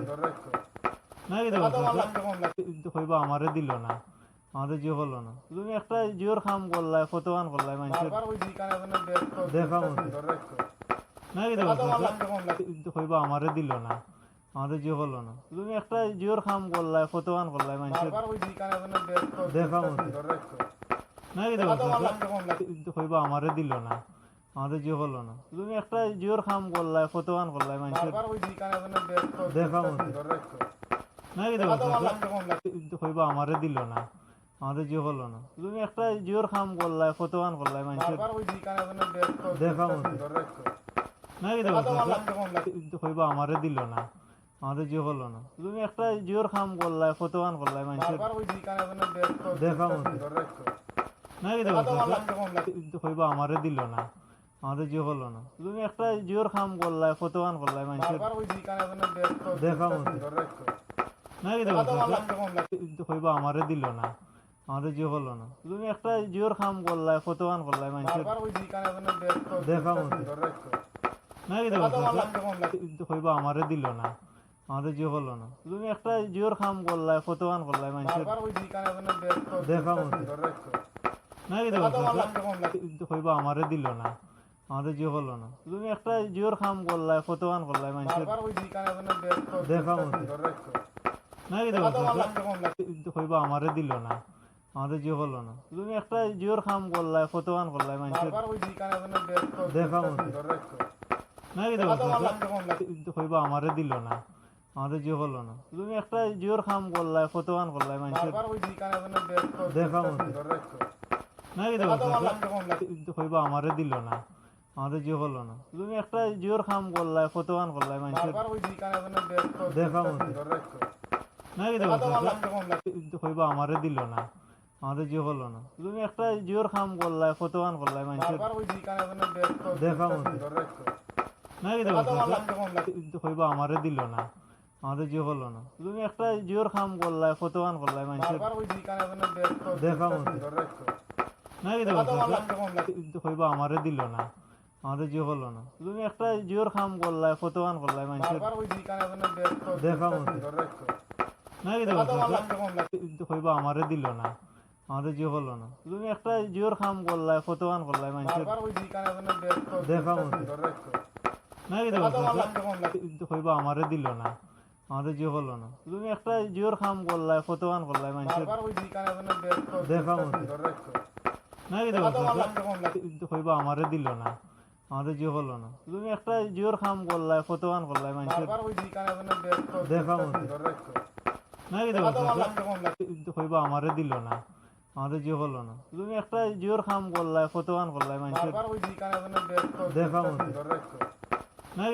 না কিন্তু কইবা আমারে দিল না আমাদের জিও হলো না তুমি একটা জিওর কাম করলাই ফটোয়ান করলাই মানুষের দেখা মতো না কিন্তু কইবা আমারে দিল না আমাদের জিও হলো না তুমি একটা জিওর কাম করলাই ফটোয়ান করলাই মানুষের দেখা মতো না কিন্তু কইবা আমারে দিল না আমাদের জিও হলো না তুমি একটা জিওর কাম করলাই ফটোয়ান করলাই মানুষের দেখা মতো না কি দেবো কইবা আমারে দিল না আমাদের জিও করলো না তুমি একটা জিওর কাম করলাই ফটোয়ান করলাই মানুষের দেখা মতো না কি দেবো কইবা আমারে দিল না আমাদের জিও করলো না তুমি একটা জিওর কাম করলাই ফটোয়ান করলাই মানুষের দেখা মতো না কি দেবো কইবা আমারে দিল না আমাদের জিও করলো না তুমি একটা জিওর কাম করলাই ফটোয়ান করলাই মানুষের দেখা মতো না কি দেবো কইবা আমারে দিল না আমাদের জিও করলো না তুমি একটা জিওর কাম করলাই ফটোয়ান করলাই মানুষের দেখা মতো না কি দেবো কইবা আমারে দিল না আমাদের জিও করলো না তুমি একটা জিওর কাম করলাই ফটোয়ান করলাই মানুষের দেখা মতো না কি দেবো কইবা আমারে দিল না আমাদের জিও করলো না তুমি একটা জিওর কাম করলাই ফটোয়ান করলাই মানুষের দেখা মতো না কি দেবো কইবা আমারে দিল না আমাদের জিও করলো না তুমি একটা জিওর কাম করলাই ফটোয়ান করলাই মানুষের দেখা মতো না কি দেবো কইবা আমারে দিল না আমাদের জিও করলো না তুমি একটা জিওর কাম করলাই ফটোয়ান করলাই মানুষের দেখা মতো না কি দেবো কইবা আমারে দিল না আমাদের জিও করলো না তুমি একটা জিওর কাম করলাই ফটোয়ান করলাই মানুষের দেখা মতো না কি দেবো কইবা আমারে দিল না আমাদের জিও করলো না তুমি একটা জিওর কাম করলাই ফটোয়ান করলাই মানুষের দেখা মতো না কি দেবো কইবা আমারে দিল না আমাদের জিও করলো না তুমি একটা জিওর কাম করলাই ফটোয়ান করলাই মানুষের দেখা মতো না কি দেবো কইবা আমারে দিল না আমাদের জিও করলো না তুমি একটা জিওর কাম করলাই ফটোয়ান করলাই মানুষের দেখা মতো না কি দেবো কইবা আমারে দিল না আমাদের জিও করলো না তুমি একটা জিওর কাম করলাই ফটোয়ান করলাই মানুষের দেখা মতো না কি দেবো কইবা আমারে দিল না আমাদের জিও করলো না তুমি একটা জিওর কাম করলাই ফটোয়ান করলাই মানুষের দেখা মতো না কি দেবো কইবা আমারে দিল না আমাদের জিও করলো না তুমি একটা জিওর কাম করলাই ফটোয়ান করলাই মানুষের দেখা মতো না কি দেবো কইবা আমারে দিল না আমাদের জিও করলো না তুমি একটা জিওর কাম করলাই ফটোয়ান করলাই মানুষের দেখা মতো না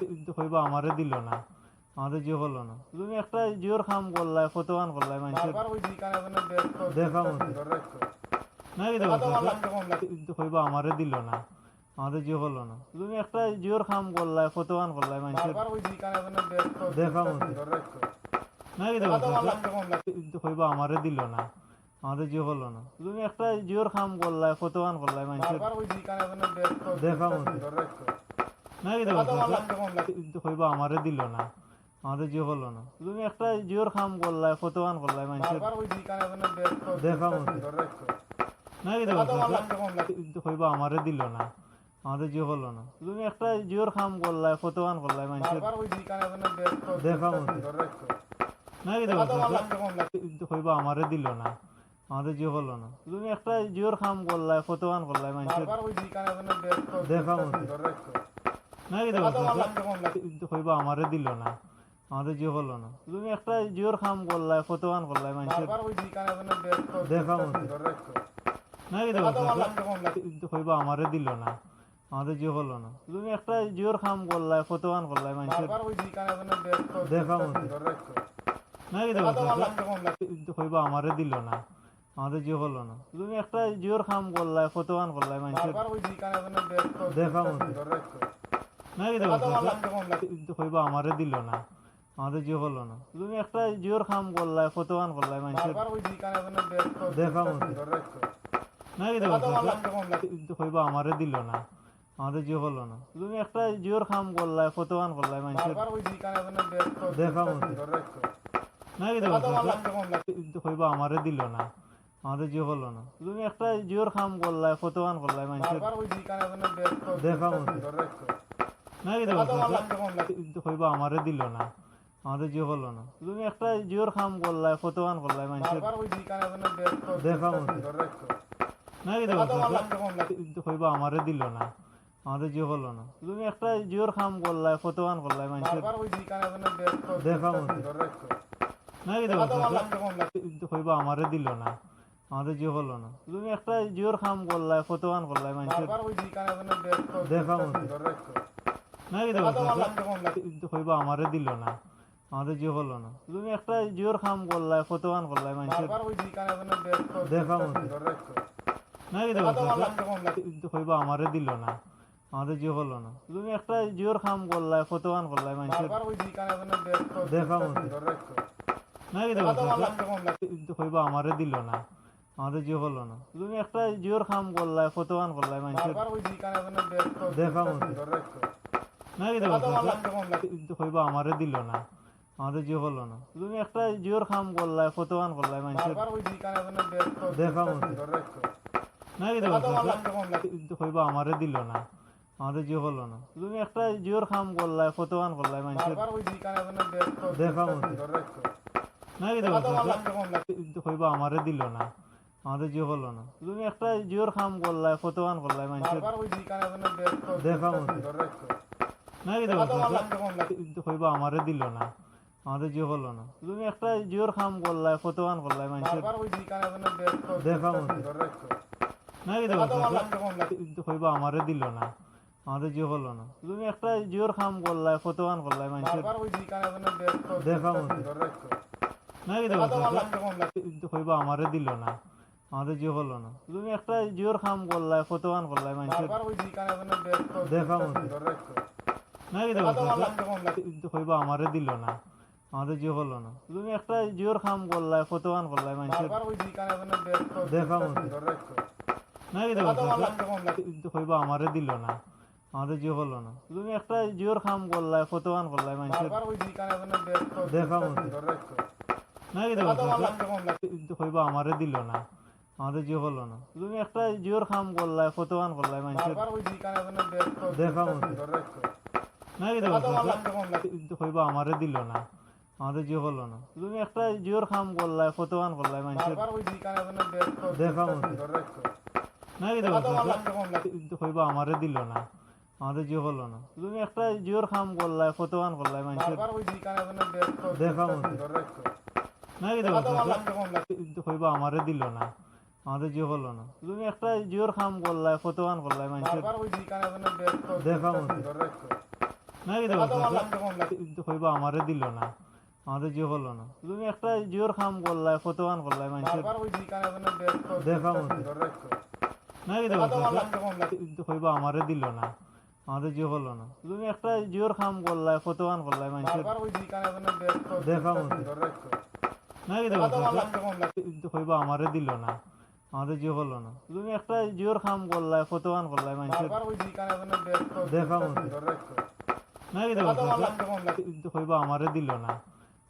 কি দেবো কইবা আমারে দিল না আমাদের জিও করলো না তুমি একটা জিওর কাম করলাই ফটোয়ান করলাই মানুষের দেখা মতো না কি দেবো কইবা আমারে দিল না আমাদের জিও করলো না তুমি একটা জিওর কাম করলাই ফটোয়ান করলাই মানুষের দেখা মতো না কি দেবো কইবা আমারে দিল না আমাদের জিও করলো না তুমি একটা জিওর কাম করলাই ফটোয়ান করলাই মানুষের দেখা মতো না কি দেবো কইবা আমারে দিল না আমাদের জিও করলো না তুমি একটা জিওর কাম করলাই ফটোয়ান করলাই মানুষের দেখা মতো না কি দেবো কইবা আমারে দিল না আমাদের জিও করলো না তুমি একটা জিওর কাম করলাই ফটোয়ান করলাই মানুষের দেখা মতো না কি দেবো কইবা আমারে দিল না আমাদের জিও করলো না তুমি একটা জিওর কাম করলাই ফটোয়ান করলাই মানুষের দেখা মতো না কি দেবো কইবা আমারে দিল না আমাদের জিও করলো না তুমি একটা জিওর কাম করলাই ফটোয়ান করলাই মানুষের দেখা মতো না কি দেবো কইবা আমারে দিল না আমাদের জিও করলো না তুমি একটা জিওর কাম করলাই ফটোয়ান করলাই মানুষের দেখা মতো না কি দেবো কইবা আমারে দিল না আমাদের জিও করলো না তুমি একটা জিওর কাম করলাই ফটোয়ান করলাই মানুষের দেখা মতো না কি দেবো কইবা আমারে দিল না আমাদের জিও করলো না তুমি একটা জিওর কাম করলাই ফটোয়ান করলাই মানুষের দেখা মতো না কি দেবো কইবা আমারে দিল না আমাদের জিও করলো না তুমি একটা জিওর কাম করলাই ফটোয়ান করলাই মানুষের দেখা মতো না কি দেবো কইবা আমারে দিল না আমাদের জিও করলো না তুমি একটা জিওর কাম করলাই ফটোয়ান করলাই মানুষের দেখা মতো না কি দেবো কইবা আমারে দিল না আমাদের জিও করলো না তুমি একটা জিওর কাম করলাই ফটোয়ান করলাই মানুষের দেখা মতো না কি দেবো কইবা আমারে দিল না আমাদের জিও হলো না তুমি একটা জিওর কাম করলাই ফটোয়ান করলাই মানুষের দেখা মতো না কি কইবা আমারে দিল না আমাদের জিও হলো না তুমি একটা জিওর কাম করলাই ফটোয়ান করলাই মানুষের দেখা মতো না কি কইবা আমারে দিল না আমাদের জিও হলো না তুমি একটা জিওর কাম করলাই ফটোয়ান করলাই মানুষের দেখা মতো না কি কইবা আমারে দিল না আমাদের জিও হলো না তুমি একটা জিওর কাম করলাই ফটোয়ান করলাই মানুষের দেখা মতো না কি কইবা আমারে দিল না আমাদের জিও হলো না তুমি একটা জিওর কাম করলাই ফটোয়ান করলাই মানুষের দেখা মতো না কি কইবা আমারে দিল না আমাদের জিও হলো না তুমি একটা জিওর কাম করলাই ফটোয়ান করলাই মানুষের দেখা মতো না কি কইবা আমারে দিল না আমাদের জিও হলো না তুমি একটা জিওর কাম করলাই ফটোয়ান করলাই মানুষের দেখা মতো না কি কইবা আমারে দিল না আমাদের জিও হলো না তুমি একটা জিওর কাম করলাই ফটোয়ান করলাই মানুষের দেখা মতো না কি কইবা আমারে দিল না আমাদের জিও হলো না তুমি একটা জিওর কাম করলাই ফটোয়ান করলাই মানুষের দেখা মতো না কি কইবা আমারে দিল না আমাদের জিও হলো না তুমি একটা জিওর কাম করলাই ফটোয়ান করলাই মানুষের দেখা মতো না কি কইবা আমারে দিল না আমাদের জিও হলো না তুমি একটা জিওর কাম করলাই ফটোয়ান করলাই মানুষের দেখা মতো না কি কইবা আমারে দিল না আমাদের জিও হলো না তুমি একটা জিওর কাম করলাই ফটোয়ান করলাই মানুষের দেখা মতো না কি কইবা আমারে দিল না আমাদের জিও হলো না তুমি একটা জিওর কাম করলাই ফটোয়ান করলাই মানুষের দেখা মতো না কি কইবা আমারে দিল না আমাদের জিও হলো না তুমি একটা জিওর কাম করলাই ফটোয়ান করলাই মানুষের দেখা মতো না কি কইবা আমারে দিল না আমাদের জিও হলো না তুমি একটা জিওর কাম করলাই ফটোয়ান করলাই মানুষের দেখা মতো না কি কইবা আমারে দিল না আমাদের জিও হলো না তুমি একটা জিওর কাম করলাই ফটোয়ান করলাই মানুষের দেখা মতো না কি কইবা আমারে দিল না আমাদের জিও হলো না তুমি একটা জিওর কাম করলাই ফটোয়ান করলাই মানুষের দেখা মতো না কি কইবা আমারে দিল না আমাদের জিও হলো না তুমি একটা জিওর কাম করলাই ফটোয়ান করলাই মানুষের দেখা মতো না কি কইবা আমারে দিল না আমাদের জিও হলো না তুমি একটা জিওর কাম করলাই ফটোয়ান করলাই মানুষের দেখা মতো না কি কইবা আমারে দিল না আমাদের জিও হলো না তুমি একটা জিওর কাম করলাই ফটোয়ান করলাই মানুষের দেখা মতো না কি কইবা আমারে দিল না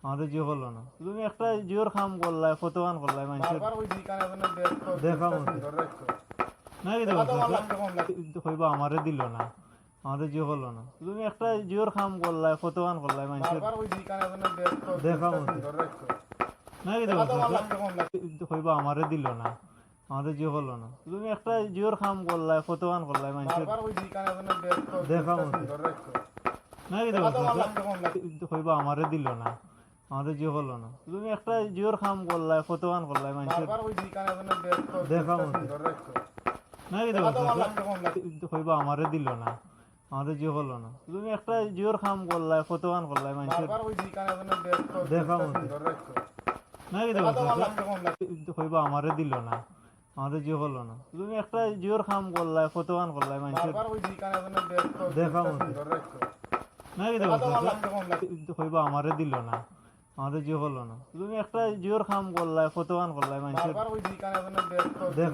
আমাদের জিও হলো না তুমি একটা জিওর কাম করলাই ফটোয়ান করলাই মানুষের দেখা মতো না কি কইবা আমারে দিল না আমাদের জিও হলো না তুমি একটা জিওর কাম করলাই ফটোয়ান করলাই মানুষের দেখা মতো না কি কইবা আমারে দিল না আমাদের জিও হলো না তুমি একটা জিওর কাম করলাই ফটোয়ান করলাই মানুষের দেখা মতো না কি কইবা আমারে দিল না আমাদের জিও হলো না তুমি একটা জিওর কাম করলাই ফটোয়ান করলাই মানুষের দেখা মতো না কি কইবা আমারে দিল না আমাদের জিও হলো না তুমি একটা জিওর কাম করলাই ফটোয়ান করলাই মানুষের দেখা মতো না কি কইবা আমারে দিল না আমাদের জিও হলো না তুমি একটা জিওর কাম করলাই ফটোয়ান করলাই মানুষের দেখা মতো না কি কইবা আমারে দিল না আমাদের জিও হলো না তুমি একটা জিওর কাম করলাই ফটোয়ান করলাই মানুষের দেখা